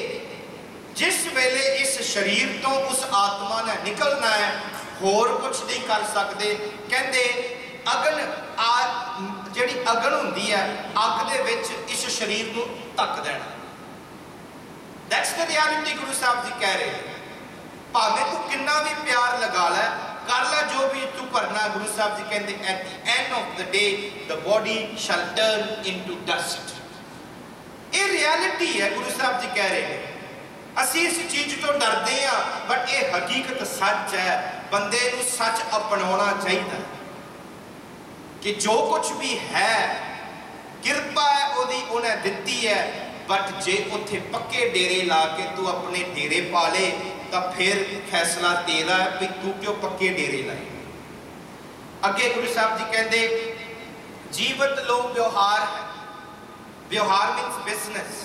ਜਿਸ ਵੇਲੇ ਇਸ ਸਰੀਰ ਤੋਂ ਉਸ ਆਤਮਾ ਨੇ ਨਿਕਲਣਾ ਹੈ, ਹੋਰ ਕੁਝ ਨਹੀਂ ਕਰ ਸਕਦੇ। ਕਹਿੰਦੇ, ਅਗਨ ਜਿਹੜੀ ਅਗਨ ਹੁੰਦੀ ਹੈ, ਅੱਗ ਦੇ ਵਿੱਚ ਇਸ ਸਰੀਰ ਨੂੰ ਧੱਕ ਦੇਣਾ। That's the reality. Guru Sahib ji ਕਹਿ ਰਹੇ, ਭਾਵੇਂ ਤੂੰ ਕਿੰਨਾ ਵੀ ਪਿਆਰ ਲਗਾ ਲੈ, ਕਰ ਲੈ ਜੋ ਵੀ ਤੂੰ ਕਰਨਾ। ਗੁਰੂ ਸਾਹਿਬ ਜੀ ਕਹਿੰਦੇ, at the end of the day the body shell turn into dust. ਇਹ ਰਿਐਲਿਟੀ ਹੈ। ਗੁਰੂ ਸਾਹਿਬ ਜੀ ਕਹਿ ਰਹੇ ਨੇ, ਅਸੀਂ ਇਸ ਚੀਜ਼ ਤੋਂ ਡਰਦੇ ਹਾਂ, ਬਟ ਇਹ ਹਕੀਕਤ ਸੱਚ ਹੈ। ਬੰਦੇ ਨੂੰ ਸੱਚ ਅਪਣਾਉਣਾ ਚਾਹੀਦਾ ਕਿ ਜੋ ਕੁਝ ਵੀ ਹੈ, ਕਿਰਪਾ ਹੈ ਉਹਦੀ, ਉਹਨੇ ਦਿੱਤੀ ਹੈ। ਬਟ ਜੇ ਉੱਥੇ ਪੱਕੇ ਡੇਰੇ ਲਾ ਕੇ ਤੂੰ ਆਪਣੇ ਡੇਰੇ ਪਾ ਲੇ, ਤਾਂ ਫਿਰ ਫੈਸਲਾ ਤੇਰਾ ਹੈ ਵੀ ਤੂੰ ਕਿਉਂ ਪੱਕੇ ਡੇਰੇ ਲਾਏ। ਅੱਗੇ ਗੁਰੂ ਸਾਹਿਬ ਜੀ ਕਹਿੰਦੇ, ਜੀਵਤ ਲੋ ਵਿਵਹਾਰ ਹੈ। ਵਿਵਹਾਰ ਮੀਨਸ ਬਿਜ਼ਨਸ।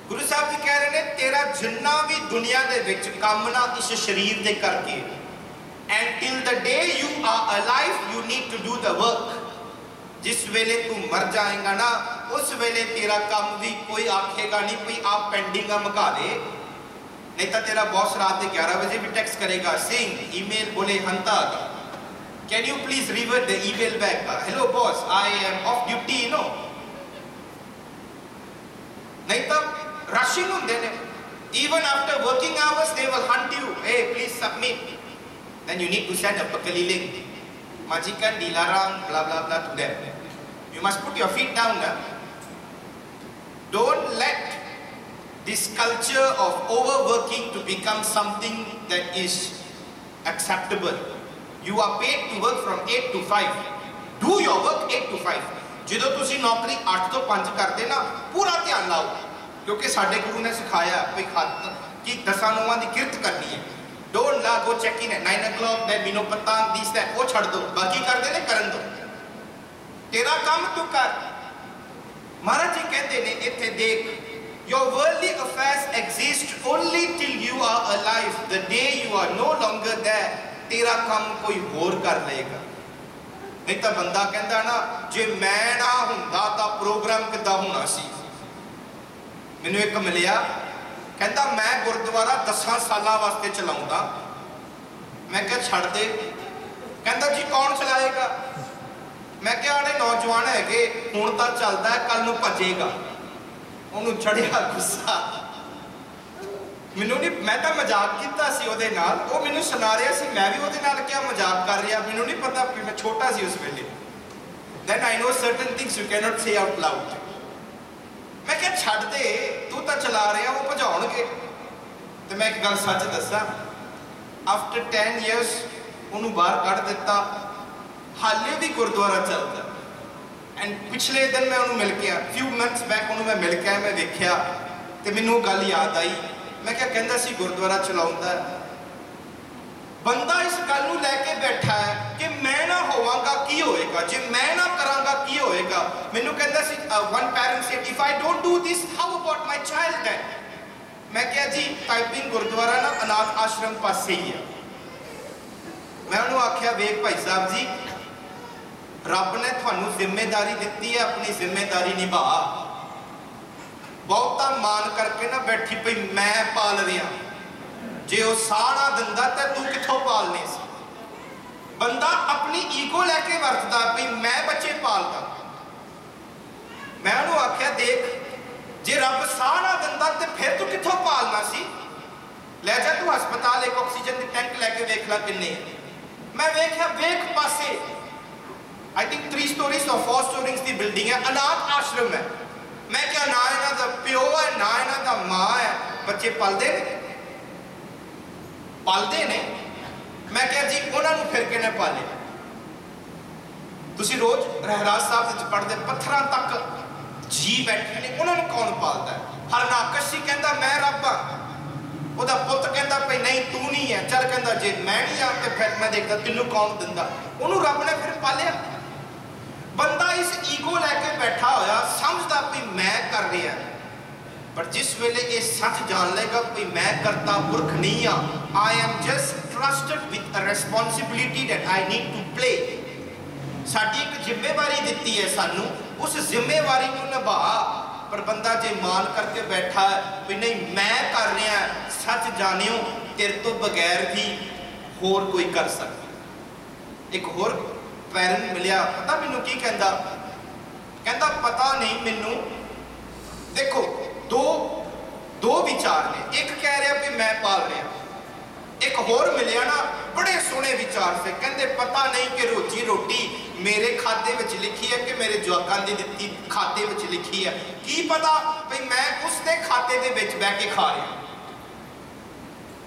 ਗੁਰੂ ਸਾਹਿਬ ਜੀ ਕਹਿ ਰਹੇ ਨੇ, ਤੇਰਾ ਜਿੰਨਾ ਵੀ ਦੁਨੀਆ ਦੇ ਵਿੱਚ ਕੰਮ ਨਾ ਇਸ ਸਰੀਰ ਦੇ ਕਰਕੇ, until the day you are alive you need to do the work। ਜਿਸ ਵੇਲੇ ਤੂੰ ਮਰ ਜਾਏਗਾ ਨਾ, ਉਸ ਵੇਲੇ ਤੇਰਾ ਕੰਮ ਵੀ ਕੋਈ ਆਖੇਗਾ ਨਹੀਂ ਕੋਈ ਆਪ ਪੈਂਡਿੰਗ ਆ ਮੁਕਾ ਦੇ। नहीं तो तेरा बॉस रात 11 बजे भी टेक्स्ट करेगा, सिंह ईमेल बोले हंता, can you please revert the email back, hello boss I am off duty, you know. नहीं तो रशिंग होंगे ने, even after working hours they will hunt you, hey please submit, then you need to send a pekeliling majikan dilarang blah blah blah to them. You must put your feet down now. Don't let this culture of overworking to become something that is acceptable. You are paid to work from 8 to 5. Do your work 8 to 5. ਜਦੋਂ ਤੁਸੀਂ ਨੌਕਰੀ 8 ਤੋਂ 5 ਕਰਦੇ ਨਾ, ਪੂਰਾ ਧਿਆਨ ਲਾਓ, ਕਿਉਂਕਿ ਸਾਡੇ ਗੁਰੂ ਨੇ ਸਿਖਾਇਆ ਵੀ ਕਿ 10 ਨੌਵਾਂ ਦੀ ਕਿਰਤ ਕਰਨੀ ਹੈ। Don't la go check in at 9 o'clock, then we know patang this that, ਉਹ ਛੱਡ ਦੋ, ਬਾਕੀ ਕਰਦੇ ਨੇ ਕਰਨ ਦੋ, ਤੇਰਾ ਕੰਮ ਤੂੰ ਕਰ। ਮਹਾਰਾਜ ਜੀ ਕਹਿੰਦੇ ਨੇ ਇੱਥੇ ਦੇਖ, your worldly affairs exist only till you are alive. The day you are no longer there, ਤੇਰਾ ਕੰਮ ਕੋਈ ਹੋਰ ਕਰ ਲਏਗਾ। ਨਹੀਂ ਤਾਂ ਬੰਦਾ ਕਹਿੰਦਾ ਨਾ, ਜੇ ਮੈਂ ਨਾ ਹੁੰਦਾ ਤਾਂ ਪ੍ਰੋਗਰਾਮ ਕਿੱਦਾਂ ਹੋਣਾ ਸੀ। ਮੈਨੂੰ ਇੱਕ ਮਿਲਿਆ, ਕਹਿੰਦਾ ਮੈਂ ਗੁਰਦੁਆਰਾ 10 ਸਾਲਾਂ ਵਾਸਤੇ ਚਲਾਉਂਦਾ। ਮੈਂ ਕਿਹਾ ਛੱਡ ਦੇ। ਕਹਿੰਦਾ ਜੀ ਕੌਣ ਚਲਾਏਗਾ? ਮੈਂ ਕਿਹਾ ਆੜੇ ਨੌਜਵਾਨ ਹੈਗੇ, ਹੁਣ ਤਾਂ ਚੱਲਦਾ ਹੈ, ਕੱਲ ਨੂੰ ਭੱਜੇਗਾ। ਉਹਨੂੰ ਚੜਿਆ ਗੁੱਸਾ। ਮੈਨੂੰ ਨਹੀਂ, ਮੈਂ ਤਾਂ ਮਜ਼ਾਕ ਕੀਤਾ ਸੀ ਉਹਦੇ ਨਾਲ, ਉਹ ਮੈਨੂੰ ਸੁਣਾ ਰਿਹਾ ਸੀ, ਮੈਂ ਵੀ ਉਹਦੇ ਨਾਲ ਕਿਹਾ ਮਜ਼ਾਕ ਕਰ ਰਿਹਾ, ਮੈਨੂੰ ਨਹੀਂ ਪਤਾ ਕਿ ਮੈਂ ਛੋਟਾ ਸੀ ਉਸ ਵੇਲੇ। Then I know certain things you cannot say out loud. ਮੈਂ ਕਿਹਾ ਛੱਡ ਦੇ, ਤੂੰ ਤਾਂ ਚਲਾ ਰਿਹਾ, ਉਹ ਭਜਾਉਣਗੇ। ਤੇ ਮੈਂ ਇੱਕ ਗੱਲ ਸੱਚ ਦੱਸਾਂ, after 10 years ਉਹਨੂੰ ਬਾਹਰ ਕੱਢ ਦਿੱਤਾ, ਹਾਲੇ ਵੀ ਗੁਰਦੁਆਰਾ ਚੱਲਦਾ। ਐਂਡ ਪਿਛਲੇ ਦਿਨ ਮੈਂ ਉਹਨੂੰ ਮਿਲ ਕੇ ਆ, few months back ਉਹਨੂੰ ਮੈਂ ਮਿਲ ਕੇ ਆਇਆ, ਮੈਂ ਵੇਖਿਆ ਤੇ ਮੈਨੂੰ ਉਹ ਗੱਲ ਯਾਦ ਆਈ। ਮੈਂ ਕਿਹਾ ਕਹਿੰਦਾ ਸੀ ਗੁਰਦੁਆਰਾ ਚਲਾਉਂਦਾ। ਬੰਦਾ ਇਸ ਗੱਲ ਨੂੰ ਲੈ ਕੇ ਬੈਠਾ ਹੈ ਕਿ ਮੈਂ ਨਾ ਹੋਵਾਂਗਾ ਕੀ ਹੋਏਗਾ, ਜੇ ਮੈਂ ਨਾ ਕਰਾਂਗਾ ਕੀ ਹੋਏਗਾ। ਮੈਨੂੰ ਕਹਿੰਦਾ ਸੀ one parent said, if I don't do this, how about my child then? ਮੈਂ ਕਿਹਾ ਜੀ ਟਾਈਪਿੰਗ ਗੁਰਦੁਆਰਾ ਨਾ ਅਨਾਥ ਆਸ਼ਰਮ ਪਾਸੇ ਹੀ ਆ। ਮੈਂ ਉਹਨੂੰ ਆਖਿਆ ਵੇਖ ਭਾਈ ਸਾਹਿਬ ਜੀ, ਰੱਬ ਨੇ ਤੁਹਾਨੂੰ ਜ਼ਿੰਮੇਵਾਰੀ ਦਿੱਤੀ ਹੈ, ਆਪਣੀ ਜ਼ਿੰਮੇਵਾਰੀ ਨਿਭਾ। ਬਹੁਤਾ ਮਾਨ ਕਰਕੇ ਨਾ ਬੈਠੀ ਪਈ ਮੈਂ ਪਾਲ ਰਿਹਾ, ਜੇ ਉਹ ਸਾਹ ਨਾ ਦਿੰਦਾ ਤਾਂ ਤੂੰ ਕਿੱਥੋਂ ਪਾਲਨੇ ਸੀ। ਬੰਦਾ ਆਪਣੀ ਈਗੋ ਲੈ ਕੇ ਵਰਤਦਾ ਵੀ ਮੈਂ ਬੱਚੇ ਪਾਲਦਾ। ਮੈਂ ਉਹਨੂੰ ਆਖਿਆ ਦੇਖ, ਜੇ ਰੱਬ ਸਾਹ ਨਾ ਦਿੰਦਾ ਤੇ ਫਿਰ ਤੂੰ ਕਿੱਥੋਂ ਪਾਲਣਾ ਸੀ। ਲੈ ਜਾ ਤੂੰ ਹਸਪਤਾਲ, ਇੱਕ ਆਕਸੀਜਨ ਦੀ ਟੈਂਕ ਲੈ ਕੇ ਵੇਖ ਲੈ ਕਿੰਨੇ। ਮੈਂ ਵੇਖਿਆ, ਵੇਖ ਪਾਸੇ I think 3 stories or 4 stories the building ਹੈ, ਅਨਾਥ ਆਸ਼ਰਮ ਹੈ। ਮੈਂ ਕਿਹਾ ਨਾ ਇਹਨਾਂ ਦਾ ਪਿਓ ਹੈ, ਨਾ ਇਹਨਾਂ ਦਾ ਮਾਂ ਹੈ, ਬੱਚੇ ਪਲਦੇ ਨੇ, ਪਾਲਦੇ ਨੇ। ਮੈਂ ਕਿਹਾ ਜੀ ਉਹਨਾਂ ਨੂੰ ਫਿਰ ਕਿਹਨੇ ਪਾਲੇ? ਤੁਸੀਂ ਰੋਜ਼ ਰਹਿਰਾਸ ਸਾਹਿਬ ਵਿੱਚ ਪੜ੍ਹਦੇ, ਪੱਥਰਾਂ ਤੱਕ ਜੀ ਬੈਠੇ ਨੇ, ਉਹਨਾਂ ਨੂੰ ਕੌਣ ਪਾਲਦਾ? ਹਰਨਾਕਸ਼ ਸੀ ਕਹਿੰਦਾ ਮੈਂ ਰੱਬ ਆ, ਉਹਦਾ ਪੁੱਤ ਕਹਿੰਦਾ ਭਈ ਨਹੀਂ ਤੂੰ ਨਹੀਂ ਹੈ। ਚੱਲ ਕਹਿੰਦਾ ਜੇ ਮੈਂ ਨਹੀਂ ਆ ਤੇ ਫਿਰ ਮੈਂ ਦੇਖਦਾ ਤੈਨੂੰ ਕੌਣ ਦਿੰਦਾ। ਉਹਨੂੰ ਰੱਬ ਨੇ ਫਿਰ ਪਾਲਿਆ। ਬੰਦਾ ਇਸ ਈਗੋ ਲੈ ਕੇ ਬੈਠਾ ਹੋਇਆ, ਸਮਝਦਾ ਵੀ ਮੈਂ ਕਰ ਰਿਹਾ, ਪਰ ਜਿਸ ਵੇਲੇ ਇਹ ਸੱਚ ਜਾਣ ਲਏਗਾ ਵੀ ਮੈਂ ਕਰਤਾ ਪੁਰਖ ਨਹੀਂ ਆ, I am just trusted with a responsibility that I need to play। ਸਾਡੀ ਇੱਕ ਜ਼ਿੰਮੇਵਾਰੀ ਦਿੱਤੀ ਹੈ ਸਾਨੂੰ, ਉਸ ਜ਼ਿੰਮੇਵਾਰੀ ਨੂੰ ਨਿਭਾ। ਪਰ ਬੰਦਾ ਜੇ ਮਾਨ ਕਰਕੇ ਬੈਠਾ ਹੈ ਵੀ ਨਹੀਂ ਮੈਂ ਕਰ ਰਿਹਾ, ਸੱਚ ਜਾਣਿਓ ਤੇਰੇ ਤੋਂ ਬਗੈਰ ਵੀ ਹੋਰ ਕੋਈ ਕਰ ਸਕਦਾ। ਇੱਕ ਹੋਰ ਪੈਰੈਂਟ ਮਿਲਿਆ, ਪਤਾ ਮੈਨੂੰ ਕੀ ਕਹਿੰਦਾ? ਕਹਿੰਦਾ ਪਤਾ ਨਹੀਂ ਮੈਨੂੰ, ਦੇਖੋ ਦੋ ਵਿਚਾਰ ਨੇ, ਇੱਕ ਕਹਿ ਰਿਹਾ ਵੀ ਮੈਂ ਪਾਲ ਰਿਹਾ, ਇੱਕ ਹੋਰ ਮਿਲਿਆ ਨਾ ਬੜੇ ਸੋਹਣੇ ਵਿਚਾਰ ਸੇ, ਕਹਿੰਦੇ ਪਤਾ ਨਹੀਂ ਕਿ ਰੋਜੀ ਰੋਟੀ ਮੇਰੇ ਖਾਤੇ ਵਿੱਚ ਲਿਖੀ ਹੈ ਕਿ ਮੇਰੇ ਜਵਾਕਾਂ ਦੀ ਦਿੱਤੀ ਖਾਤੇ ਵਿੱਚ ਲਿਖੀ ਹੈ, ਕੀ ਪਤਾ ਵੀ ਮੈਂ ਉਸਦੇ ਖਾਤੇ ਦੇ ਵਿੱਚ ਬਹਿ ਕੇ ਖਾ ਰਿਹਾ।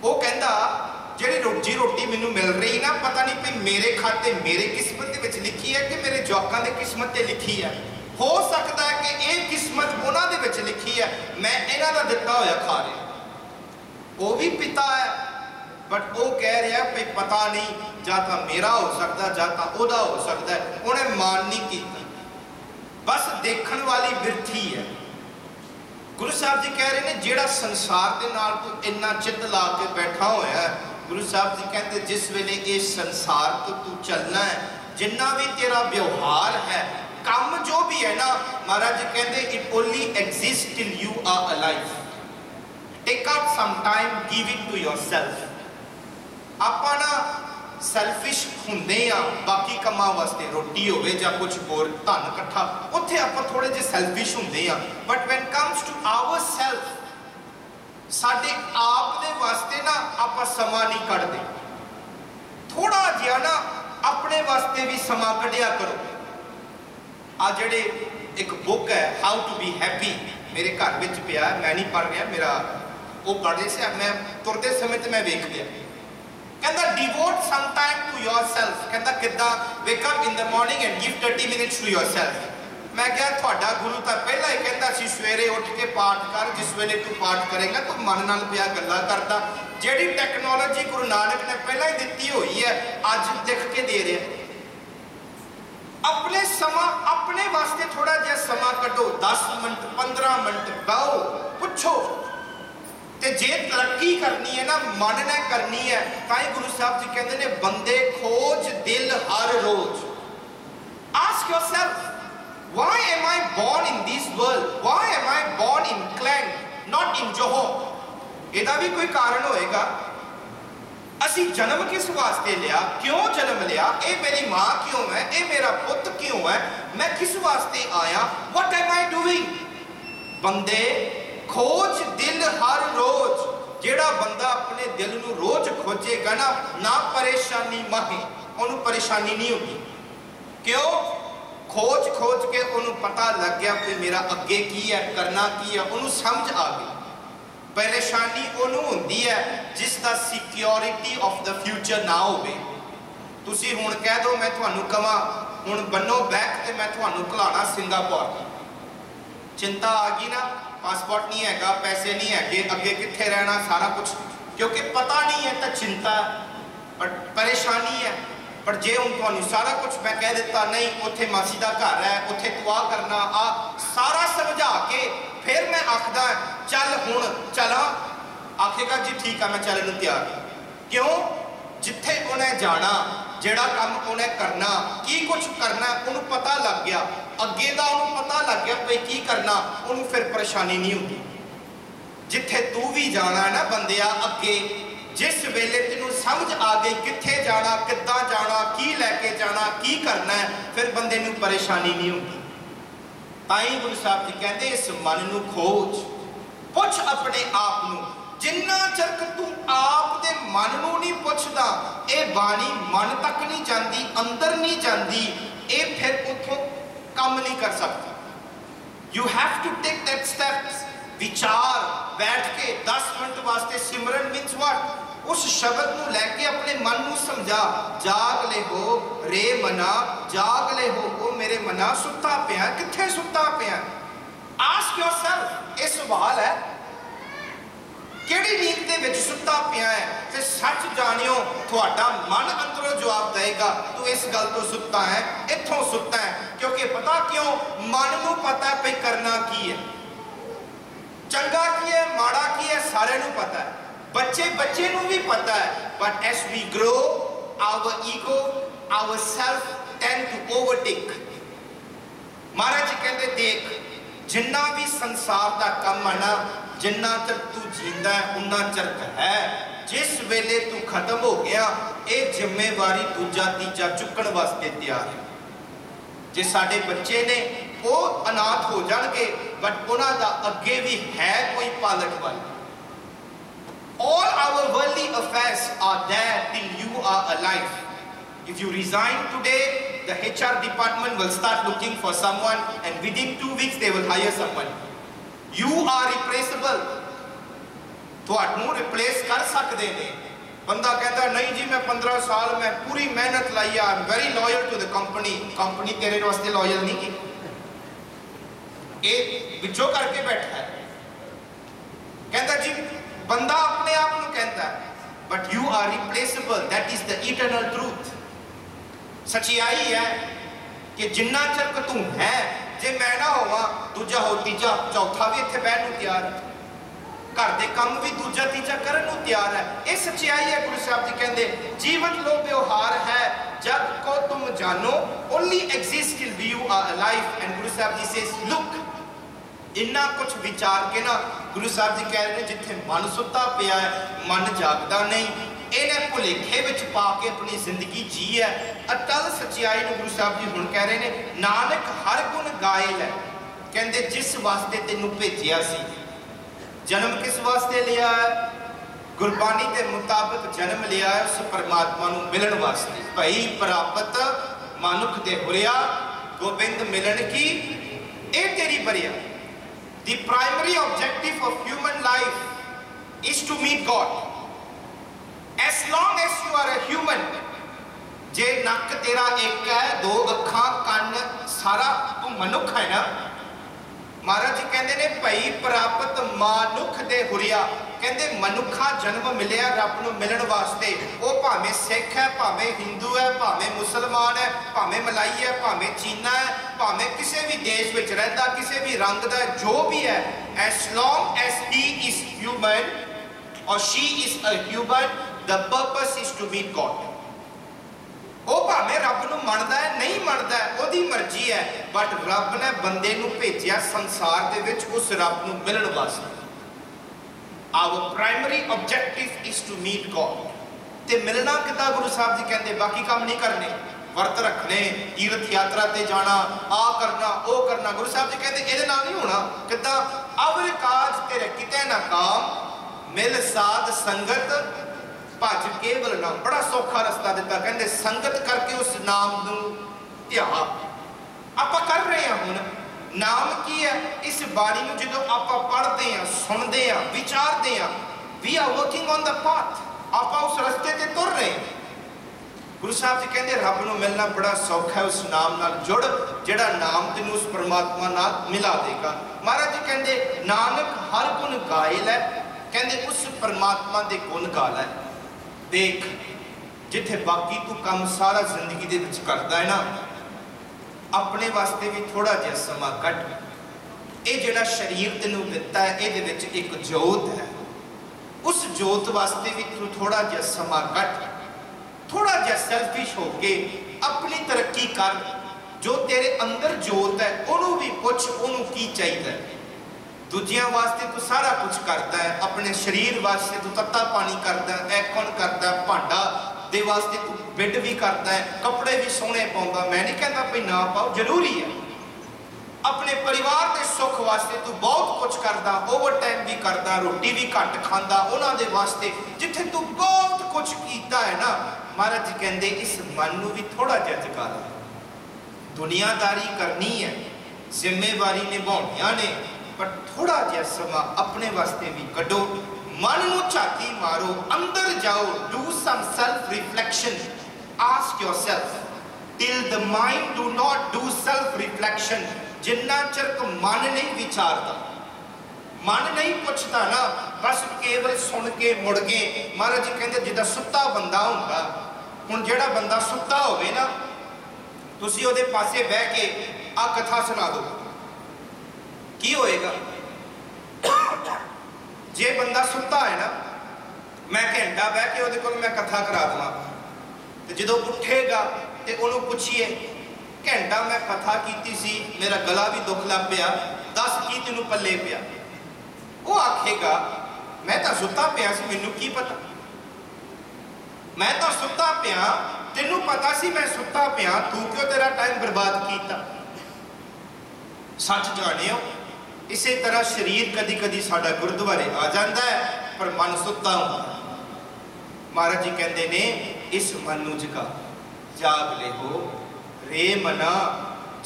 ਉਹ ਕਹਿੰਦਾ ਜਿਹੜੀ ਰੋਜੀ ਰੋਟੀ ਮੈਨੂੰ ਮਿਲ ਰਹੀ ਨਾ, ਪਤਾ ਨਹੀਂ ਵੀ ਮੇਰੇ ਖਾਤੇ ਮੇਰੇ ਕਿਸਮਤ ਦੇ ਵਿੱਚ ਲਿਖੀ ਹੈ ਕਿ ਮੇਰੇ ਜਵਾਕਾਂ ਦੇ ਕਿਸਮਤ ਤੇ ਲਿਖੀ ਹੈ। ਹੋ ਸਕਦਾ ਹੈ ਕਿ ਇਹ ਕਿਸਮਤ ਉਹਨਾਂ ਦੇ ਵਿੱਚ ਲਿਖੀ ਹੈ, ਮੈਂ ਇਹਨਾਂ ਦਾ ਦਿੱਤਾ ਹੋਇਆ ਖਾ ਰਿਹਾ। ਉਹ ਵੀ ਪਿਤਾ ਹੈ, ਬਟ ਉਹ ਕਹਿ ਰਿਹਾ ਵੀ ਪਤਾ ਨਹੀਂ, ਜਾਂ ਤਾਂ ਮੇਰਾ ਹੋ ਸਕਦਾ ਜਾਂ ਤਾਂ ਉਹਦਾ ਹੋ ਸਕਦਾ। ਉਹਨੇ ਮਾਨ ਨਹੀਂ ਕੀਤਾ, ਬਸ ਦੇਖਣ ਵਾਲੀ ਬਿਰਥੀ ਹੈ। ਗੁਰੂ ਸਾਹਿਬ ਜੀ ਕਹਿ ਰਹੇ ਨੇ ਜਿਹੜਾ ਸੰਸਾਰ ਦੇ ਨਾਲ ਤੂੰ ਇੰਨਾ ਚਿੱਤ ਲਾ ਕੇ ਬੈਠਾ ਹੋਇਆ, ਗੁਰੂ ਸਾਹਿਬ ਜੀ ਕਹਿੰਦੇ ਜਿਸ ਵੇਲੇ ਇਸ ਸੰਸਾਰ ਤੋਂ ਤੂੰ ਚੱਲਣਾ ਹੈ, ਜਿੰਨਾ ਵੀ ਤੇਰਾ ਵਿਵਹਾਰ ਹੈ, ਕੰਮ ਜੋ ਵੀ ਹੈ ਨਾ, ਮਹਾਰਾਜ ਜੀ ਕਹਿੰਦੇ it only exist till you are alive. Take out some time, give it to yourself. ਆਪਾਂ ਨਾ ਸੈਲਫਿਸ਼ ਹੁੰਦੇ ਆ ਬਾਕੀ ਕੰਮਾਂ ਵਾਸਤੇ, ਰੋਟੀ ਹੋਵੇ ਜਾਂ ਕੁਝ ਹੋਰ ਧਨ ਇਕੱਠਾ, ਉੱਥੇ ਆਪਾਂ ਥੋੜੇ ਜਿਹੇ ਸੈਲਫਿਸ਼ ਹੁੰਦੇ ਆ। But when comes to our self, ਸਾਡੇ ਆਪ ਦੇ ਵਾਸਤੇ ਨਾ ਆਪਾਂ ਸਮਾਂ ਨਹੀਂ ਕੱਢਦੇ। ਥੋੜਾ ਜਿਹਾ ਨਾ ਆਪਣੇ ਵਾਸਤੇ ਵੀ ਸਮਾਂ ਕੱਢਿਆ ਕਰੋ। ਆ ਜਿਹੜੇ ਇੱਕ ਬੁੱਕ ਹੈ ਹਾਊ ਟੂ ਬੀ ਹੈਪੀ, मेरे घर में पिया, मैं नहीं पढ़ रहा, मेरा वो पढ़ रहे से, मैं तुरते समय तो मैं वेख लिया। कहता devote some time to yourself. कहता किदा wake up in the morning and give 30 minutes to yourself. मैं क्या थोड़ा गुरु तो पहला ही कहता सी सवेरे उठ के पाठ कर, जिस वेले तू पाठ करेगा तो मन नाल पिया गल्लां करदा। जेड़ी टैक्नोलॉजी गुरु नानक ने पहला ही दिती हुई है, अज लिख के दे रहे। अपने समा अपने वास्ते थोड़ा जिहा समा कढो, 10 मिनट 15 मिनट गाओ, पुछो। ते जे तरक्की करनी है ना, मन ने करनी है, ताई गुरु साहब जी कहते हैं बंदे खोज दिल हर रोज। Ask yourself, why am I born in this world? Why am I born in Klang, not in Johor? ਇਹਦਾ भी कोई कारण होएगा। असी जन्म किस वास्ते लिया, क्यों जन्म लिया, ये मेरी माँ क्यों है, ये मेरा पुत क्यों है, मैं किस वास्ते आया, what am I doing? बंदे खोज दिल हर रोज। जेड़ा बंदा अपने दिल नू रोज खोजेगा ना, ना परेशानी माहे, उन्हें परेशानी नहीं होगी। क्यों? खोज खोज के उन्हें पता लग गया कि मेरा अगे की है, करना की है, उन्हें समझ आ गई। परेशानी उन्होंने होंदी है जिसका सिक्योरिटी ऑफ द फ्यूचर ना होवे। तुसी हुण कह दो मैं तुहानू कहां हुण बनो बैक ते मैं तुहानू घलाना सिंगापुर, चिंता आ गई ना, पासपोर्ट नहीं हैगा, पैसे नहीं हैगे, अगे कित्थे रहना, सारा कुछ क्योंकि पता नहीं है तो चिंता पर परेशानी है। पर जे हुण तुहानू सारा कुछ मैं कह दिता नहीं उत्थे मासी दा घर है, उत्थे तू आ करना, आ सारा समझा के फिर मैं आखदा चल हुण चला, आखेगा जी ठीक है मैं चलने नूं तैयार। क्यों? जिथे उन्हें जाना, जेड़ा काम उन्हें करना, की कुछ करना, उन्हें पता लग गया, अगे दा उन्हें पता लग गया भाई की करना, उन्हें फिर परेशानी नहीं होती। जिथे तू भी जाना है ना बंदिया, अगे जिस वेले तेनू समझ आ गई किथे जाना, किद्दां जाना, की लैके जाना, की करना है, फिर बंदे नू परेशानी नहीं होती। ताई गुरु साहब जी कहते इस मन नू खोज, पुछ अपने आप नू। जिन्ना चरक तू आप दे मन नू नहीं पुछदा, ये बाणी मन तक नहीं जाती, अंदर नहीं जाती, ये फिर उथों काम नहीं कर सकती। You have to take that steps. विचार बैठ के 10 मिनट वास्ते सिमरन मीन्स व्हाट, उस शब्द को लैके अपने मन को समझा। जाग ले हो रे मना, जाग ले हो ओ मेरे मना, सुता पिया किथे सुता पिया। आस्क योरसेल्फ, ये सवाल है किहड़ी नींद दे विच सुता पिया है, ते सच जानियो तुहाडा मन अंदरों जवाब देगा तू इस गल तो सुता है, इथों सुता है। क्योंकि पता क्यों, मन नूं पता है भाई करना की है, चंगा की है, माड़ा की है, सारे नूं पता है, बच्चे नूं भी पता है। But as we grow our ego, our self tend to overtake. Maharaj ji कहते देख जिन्ना भी संसार का कम है ना, जिन्ना चर तू जींदा है उन्ना चर है, जिस वेले तू खत्म हो गया ये जिम्मेवारी दूजा तीजा चुकन वास्ते तैयार है। जे साडे बच्चे ने वो अनाथ हो जाएंगे, बट उन्हां दा अगे भी है कोई पालक वाला। All our worldly affairs are there till you are alive. If you resign today, the HR department will start looking for someone, and within 2 weeks they will hire someone. You are replaceable. तुहानू replace कर सकते हैं। बंदा कहता नहीं जी मैं 15 साल में पूरी मेहनत लाई, I am very loyal to the company. Company तेरे वास्ते लॉयल नहीं की, एक विचो करके बैठा है। कहता जी बंदा अपने आप को कहता है, but you are replaceable, that is the eternal truth. सच्चाई है कि जिन्ना चर तू है, जे मैं ना होवा दूजा हो तीजा चौथा भी इत्थे बैठन नूं तैयार है, घर दे काम भी दूजा तीजा करन नूं तैयार है। ये सच्चाई है। गुरु साहब जी कहते जीवन लो व्यवहार है, जग को तुम जानो, only exist till you are alive. And Guru Sahib ji says look, इन्ना कुछ विचार के ना गुरु साहब जी कह रहे हैं जिथे मन सुता पिया है, मन जागदा नहीं, इन्हें भुलेखे विच पा के अपनी जिंदगी जी है। अटल सच्चाई नूं गुरु साहब जी हुण कह रहे हैं, नानक हर गुण गायल है। कहते जिस वास्ते तेनू भेजिया सी, जन्म किस वास्ते लिया है, गुरबानी के मुताबिक जन्म लिया है उस परमात्मा नूं मिलन वास्ते। भई प्राप्त मानुख दे हुरिया गोबिंद मिलन की, ए तेरी बरिया। The primary objective of human life is to meet God. As long as you are a human, जे नक तेरा एक है, दो अखां कन सारा तू मनुख है ना। महाराज जी कहते ने भई प्राप्त मानुख दे हुरिया, कहते मनुखा जन्म मिलिया रब नूं मिलण वास्ते। वो भावें सिख है, भावें हिंदू है, भावें मुसलमान है, भावें मलाई है, भावें चीना है, भावें किसी भी देश में रहता, किसी भी रंग का जो भी है, as long as he is human or she is a human, the purpose is to meet God. वो भावें रब नूं मनदा है, नहीं मनदा है, ओदी मर्जी है, बट रब ने बंदे नूं भेजिया संसार दे विच उस रब नूं मिलण वास्ते। Our primary objective is to meet God. ते मिलना किता गुरु साहब जी कहते बाकी काम नहीं करने, वर्त रखने, तीर्थ यात्रा ते जाना, आ करना, ओ करना। गुरु साहब जी कहते इहदे नाल नहीं होना। किता अवर काज तेरे किते ना काम, मिल साध संगत भज केवल नाम। बड़ा सौखा रस्ता दिता, कहते संगत करके उस नाम नूं ध्या। आपां कर रहे हैं हुण नाम की है, इस बाणी नूं जदों आपां पढ़दे हैं, सुनदे हैं, विचारदे हैं, we are working on the path, आपां उस रस्ते ते तुर रहे हैं। गुरु साहब जी कहते रब नूं मिलना बड़ा सौखा है, उस नाम नाल जुड़ जिहड़ा नाम तैनूं उस परमात्मा नाल मिला देगा। महाराज जी कहते नानक हर गुण गायल है, कहते उस परमात्मा दे गुण गा लै। देख जिथे बाकी तू काम सारा जिंदगी दे विच करदा है ना, अपने वास्ते भी थोड़ा जिहा समा कट। ये जिहड़ा शरीर तैनूं दिता है, इहदे विच एक जोत है, उस जोत वास्ते भी तू थोड़ा जिहा समा कट। थोड़ा जिहा सेल्फिश हो के अपनी तरक्की कर। जो तेरे अंदर जोत है उहनूं भी पुछ, उहनूं की चाहिए। दूजियां वास्ते तू सारा कुछ करता है, अपने शरीर वास्ते तू तत्ता पानी करता है, ऐकण करता है, भांडा दे वास्ते तू बिड भी करता है, कपड़े भी सोहने पाउंदा। मैं नहीं कहता भी ना पाओ, जरूरी है। अपने परिवार के सुख वास्ते तू बहुत कुछ करता, ओवर टाइम भी करता, रोटी भी घट खांदा उन्हां दे वास्ते। जिथे तू बहुत कुछ कीता है ना, महाराज जी कहते इस मन नूं भी थोड़ा जिहा जगा लै। दुनियादारी करनी है, जिम्मेवारी निभाउणियां ने, पर थोड़ा जिहा समा अपने वास्ते भी कढो। मन नूं झाती मारो, अंदर जाओ, do some self reflection. Ask yourself till the mind do not do self reflection, जिन्ना चिर मन नहीं विचारता, मन नहीं पुछता ना, बस केवल सुन के मुड़ गए। महाराज जी कहते जिदा सुत्ता बंदा हुंदा, हुण जिहड़ा बंदा सुत्ता होवे ना, तुसीं उहदे पासे बह के आ कथा सुना दो, की होएगा? जे बंदा सुत्ता है ना, मैं घंटा बह के उहदे कोल मैं कथा करा देवां, ते जदों उठेगा ते उहनूं पुछीए घंटा मैं कथा कीती सी, मेरा गला भी दुख लग पिया, दस की तैनूं पल्ले पिया? वो आखेगा मैं तो सुत्ता पिया सी, मैनूं की पता, मैं तो सुत्ता पिया, तैनूं पता सी मैं सुत्ता पिया, तू क्यों तेरा टाइम बर्बाद कीता? सच जानियो, इसे तरह शरीर कदी कदी साडा गुरुद्वारे आ जाता है, पर मन सुत्ता होता। महाराज जी कहते ने इस मन नूं जगा, जाग ले हो रे मना,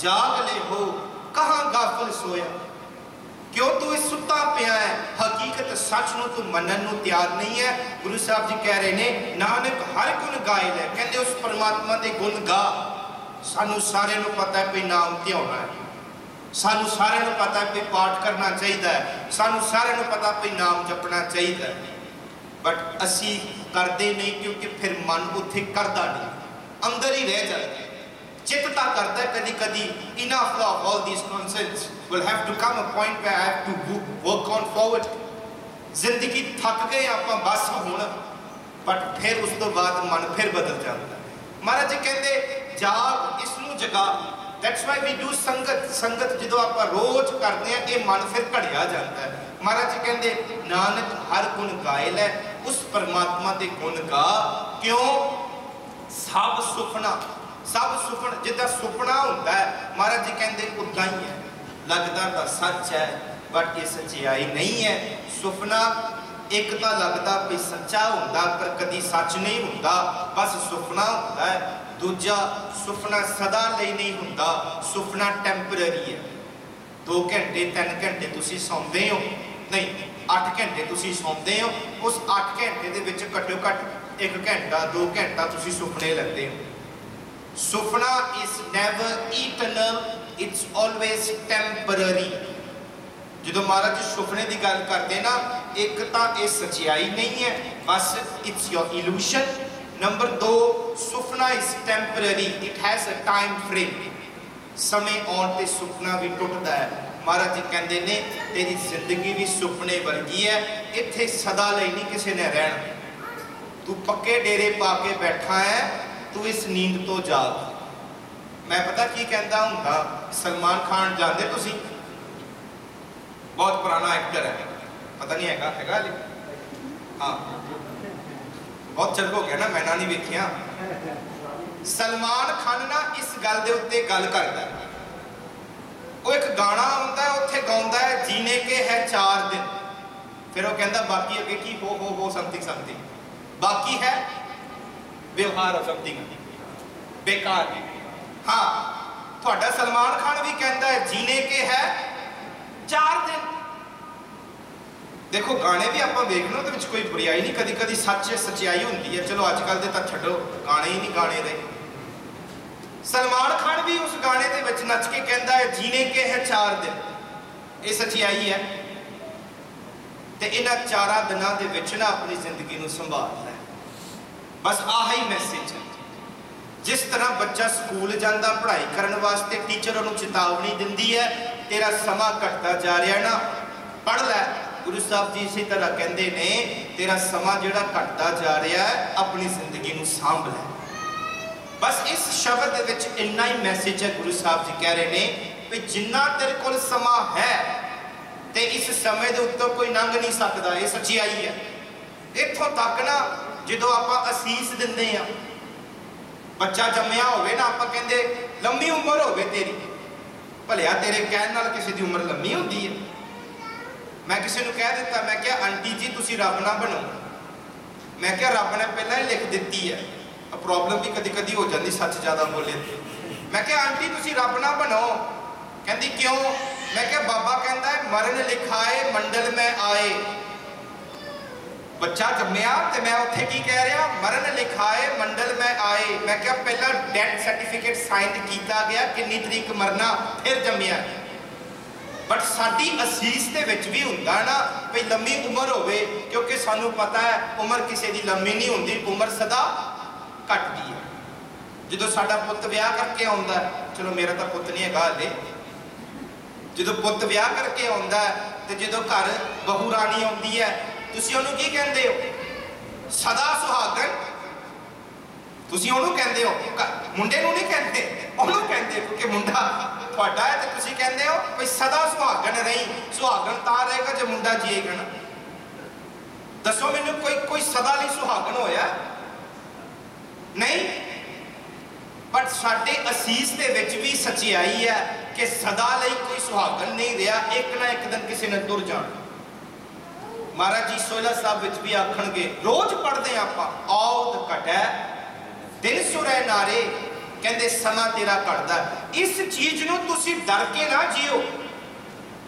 जाग ले हो, कहाँ गाफल सोया, क्यों तू इस सुत्ता पिया है? हकीकत सच नूं तू मनन नूं तैयार नहीं है। गुरु साहब जी कह रहे ने नानक हर गुण गायल है, कहते उस परमात्मा दे गुण गा। सानू सारे नूं पता है भी नाम ध्याना है, सानू सारे नूं पता है भी पाठ करना चाहिए, सानू सारे नूं पता भी नाम जपना चाहिए, बट असी करते नहीं, क्योंकि फिर मन उत्थे करदा नहीं, अंदर ही रह जाता है। चित्ता करता है कदी कदी, enough of all these concepts will have to come a point where I have to work on forward. जिंदगी थक गए आपां बस हुण, बट फिर उस तो बाद मन फिर बदल जाता है। महाराज जी कहते जाग, इसनूं जगा। दैट्स वाई वी डू संगत। संगत जो आप रोज करते हैं, ये मन फिर घड़िया जाता है। महाराज जी कहते नानक हर गुण गायल है, उस परमात्मा के गुण गा। क्यों? सब सुपना, सब सुपन जिदा सुपना होता है, महाराज जी कहते उदा ही है, लगता तो सच है बट ये सच्चाई नहीं है। सुपना एक तो लगता भी सच्चा होंदा, पर कभी सच नहीं होंदा, बस सुपना होता है। दूजा सुपना सदा ਲਈ नहीं होंदा, सुपना टैंपररी है। 2 घंटे 3 घंटे तुसी सौंदे हो, नहीं 8 घंटे तुसी सौंदे हो, उस 8 घंटे दे विच घट्टो घट्ट 1 घंटा 2 घंटा तुसी सुपने लैंदे हो। सुपना is never eternal, it's always temporary. जो महाराज सुपने की गल करते ना, एक तो ये सच्चाई नहीं है, बस इट्स योर इल्यूशन। नंबर 2, सुपना is temporary, it has a time frame. समय आने ते सुपना भी टुटदा है। महाराज जी कहते ने तेरी जिंदगी भी सुपने वर्गी है, इत्थे सदा लई नहीं किसी ने रहना। तू पक्के डेरे पा के बैठा है, तू इस नींद तो जाग। मैं पता की कहता हुंदा, सलमान खान जानते तुसी? बहुत पुराना एक्टर है, पता नहीं हैगा हैगा हाले? हाँ, बहुत चल हो गया ना, मैं ना नहीं वेखिया। सलमान खान ना इस गल दे उत्ते गल करदा है। वो एक गाना आउंदा है, उत्थे गाउंदा है जीने के है 4 दिन, फिर वो कहता बाकी अगे की हो समथिंग समथिंग, बाकी है व्यवहार समथिंग बेकार। हाँ, थोड़ा सलमान खान भी कहता है जीने के है 4 दिन। देखो गाने भी आप वेखना, तो कोई बुराई नहीं, कभी कभी सच सच्चाई होती है। चलो अजकल के तो छड्डो, गाने ही नहीं गाने रहे। सलमान खान भी उस गाने के विच नच के कहता है जीने के है 4 दिन, ये सच्चाई है। तो इन्हां 4 दिनों के विच ना अपनी जिंदगी को संभालना है, बस आही मैसेज है। जिस तरह बच्चा स्कूल जाता पढ़ाई करने वास्ते, टीचर उन्होंने चेतावनी दिंदी है तेरा समा घटता जा रहा ना, पढ़ लै। गुरु साहब जी इसी तरह कहते ने तेरा समा जिहड़ा घटता जा रहा है, अपनी जिंदगी को सांभ लै। बस इस शब्द विच इन्ना ही मैसेज है। गुरु साहब जी कह रहे हैं भी जिन्ना तेरे कोल समा है, तो इस समय के उत्तों कोई लंघ नहीं सकता, ये सच्चाई है। इत्थों तक ना जो आप असीस दिंदे आ, बच्चा जम्मिया होवे ना, आप कहते लंबी उम्र होवे तेरी, भलिया तेरे कहने नाल किसी की उम्र लंबी होती है। मैं किसी को कह दिता, मैं क्या आंटी जी तुसी रब ना बनो, मैं क्या रब ने पहला ही लिख दी है। प्रॉब्लम भी कभी कभी हो जाती सच ज़्यादा बोले। मैं क्या आंटी तुसी रब ना बनो, कहती क्यों? मैं क्या बाबा कहता है मरण लिखाए मंडल में आए। बच्चा जम्मिया तो मैं उत्थे की कह रहा, मरण लिखाए मंडल में आए। मैं क्या पहला डेथ सर्टिफिकेट साइन किया गया, कितनी तरीक मरना, फिर जम्मिया। बट साडी असीस दे विच भी हुंदा ना भी लंबी उम्र होवे, क्योंकि सानू पता है उम्र किसी की लंबी नहीं होंदी, उम्र सदा घटती है। जो साडा पुत विआह करके आउंदा, चलो मेरा तो पुत नहीं हैगा हाले, जो पुत विआह करके आउंदा ते जो घर बहू रानी आउंदी है, तुसीं उहनूं की कहंदे हो? सदा सुहागन। तुसीं उहनूं कहंदे हो, मुंडे नूं नहीं कहंदे, उहनूं कहंदे, क्योंकि मुंडा तुहाडा है तो तुसीं कहंदे हो भाई सदा सुहागन रही। सुहागन तां रहेगा जो मुंडा जिएगा ना। दसो मैनूं कोई सदा नहीं सुहागन होया? नहीं। बट साडे असीस दे विच भी सच्चाई है कि सदा लई कोई सुहागन नहीं रहा, एक ना एक दिन किसी ने तुर जाना। महाराज जी सोहला साहब विच भी आखणगे, रोज पढ़ते आप औद घटै दिन सुरै नारे, कहते समा तेरा घटदा। इस चीज नूं तुसीं डर के ना जियो,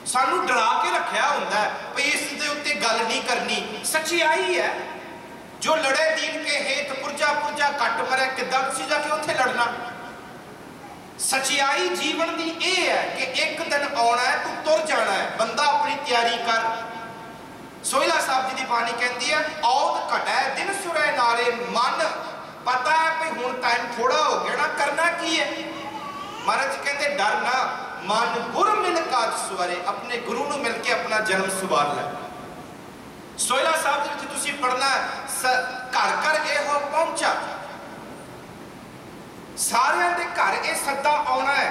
सानू डरा के रखिया हुंदा है भी इस दे उत्ते गल नहीं करनी। सच्चाई है, जो लड़े दीन के हेत पुरजा पुरजा कट मरे, किद्दां तुसीं जाके उत्थे लड़ना? सच्चाई जीवन की यह है कि एक दिन आना है, तू तुर जाना है, बंदा अपनी तैयारी कर। सोहला साहब जी की बाणी कहती है औद घटै दिन सुरै नारे, मन पता है भाई हुण टाइम थोड़ा हो गया ना, करना की है? महाराज जी कहते डर ना, मन गुर मिल काज सवारे, अपने गुरु नूं मिल के अपना जन्म सवार लै। सोहला साहब जी तुसीं पढ़ना घर घर एहो पहुंचा, सारियां दे घर ये सद्दा आना है,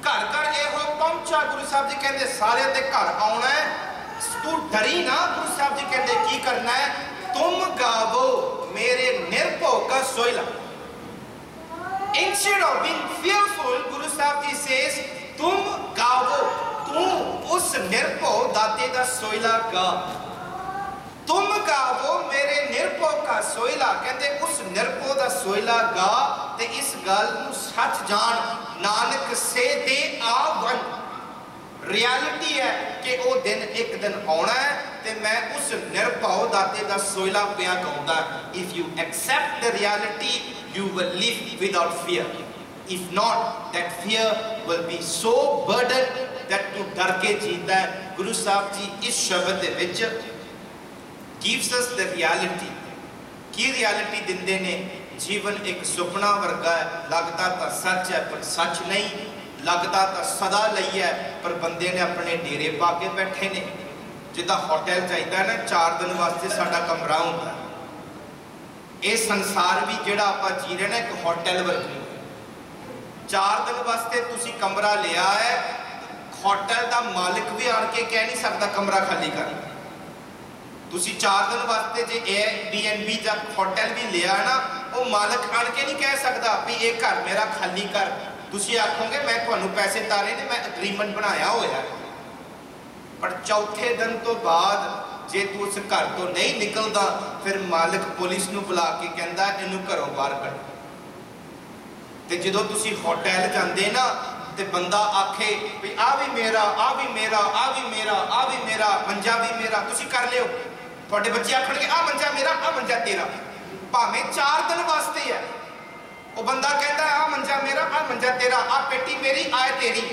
घर घर एहो पहुंचा। गुरु साहब जी कहते सारियां दे घर आना है, तू डरी ना। गुरु साहब जी कहते की करना है? तुम गावो मेरे निर्भो का सोहला। Instead of being fearful, Guru Sahib ji says तुम गावो, तू उस निर्भो दाते दा सोहला गा। तुम गावो मेरे निर्भो का सोहला, कहते उस निर्भो दा सोहला गा ते इस गल नूं सच जान, नानक से दे आवन। रियलिटी है कि वो दिन एक दिन आना है ते मैं उस निर्भाव दाते दा सोइला पिया गाउंदा। If you accept the reality you will live without fear, if not that fear will be so burden that तू डर के जीता है। गुरु साहब जी इस शब्द दे which gives us the reality की रियलिटी दिंदे ने। जीवन एक सुपना वर्गा है, लगता तो सच है पर सच नहीं, लगता तो सदा लई है पर बंदे ने अपने डेरे पा के बैठे ने। जिदा होटल चाहिए ना 4 दिन वास्ते साडा कमरा होता है। ये संसार भी जिहड़ा आपां जी रहे ना एक होटल वर्गी 4 दिन वास्ते तुसी कमरा लिया है, होटल का मालिक भी आन के कह नहीं सकता कमरा खाली कर। तुसी 4 दिन वास्ते जे Airbnb या होटल भी लिया है ना, वो मालिक आन के नहीं कह सकता भी ये घर मेरा खाली कर। तुसी आखोगे मैं तुहानू पैसे तारे ने, मैं एग्रीमेंट बनाया होया। पर चौथे दिन तो बाद जे तू उस घर तो नहीं निकलता फिर मालिक पुलिस नू बुला के कहता इनू घरों बाहर कढ़। ते जदों तुसी होटल जांदे ना ते बंदा आखे भी आ भी मेरा, आ भी मेरा, आ भी मेरा, आ भी मेरा, मंजा भी मेरा, तुसी कर लियो। तुहाडे बच्चे आखणगे आ मंजा मेरा, आ मंजा तेरा, भावें 4 दिन वास्ते है। वो बंदा कहता है आ मंजा मेरा, आ मंजा तेरा, आ पेटी मेरी, आ तेरी।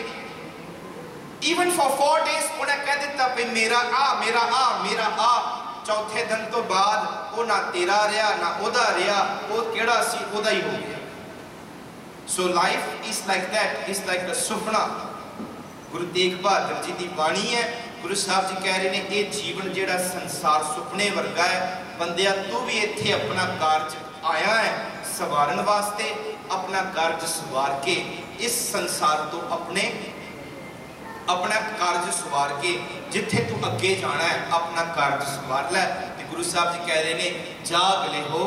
इवन फॉर 4 days उन्हें कह दिता भी मेरा आ, मेरा आ, मेरा आ। चौथे दिन तो बाद वो ना तेरा रहा ना ओदा रहा, वो केड़ा सी ओदा ही हो गया। So life is like that, is like the सुपना। गुरु तेग बहादुर जी की बाणी है। गुरु साहब जी कह रहे हैं ये जीवन जिहड़ा संसार सुपने वर्गा है। बंदिया तू भी इत्थे अपना कारज आया है सवारन वास्ते, अपना कारज सवार के इस संसार तो अपना कारज सवार के जिथे तू अगे जाना है अपना कारज सवार लै। गुरु साहब जी कह रहे हैं जाग ले हो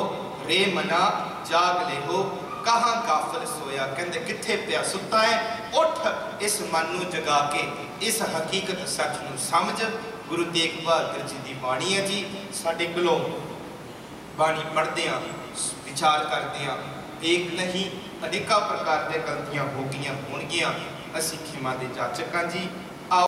रे मना, जाग ले हो कहाँ गाफिल सोया। कहते किथे पिया सुता है, उठ इस मन नू जगा के इस हकीकत सच नू समझ। गुरु तेग बहादुर जी की बाणी है जी। साडे कोलों बाणी पढ़दे आ, विचार करते हैं, एक नहीं अनेका प्रकार की गलतियां हो गई होणगियां। असीं खिमा दे जाचक हां जी।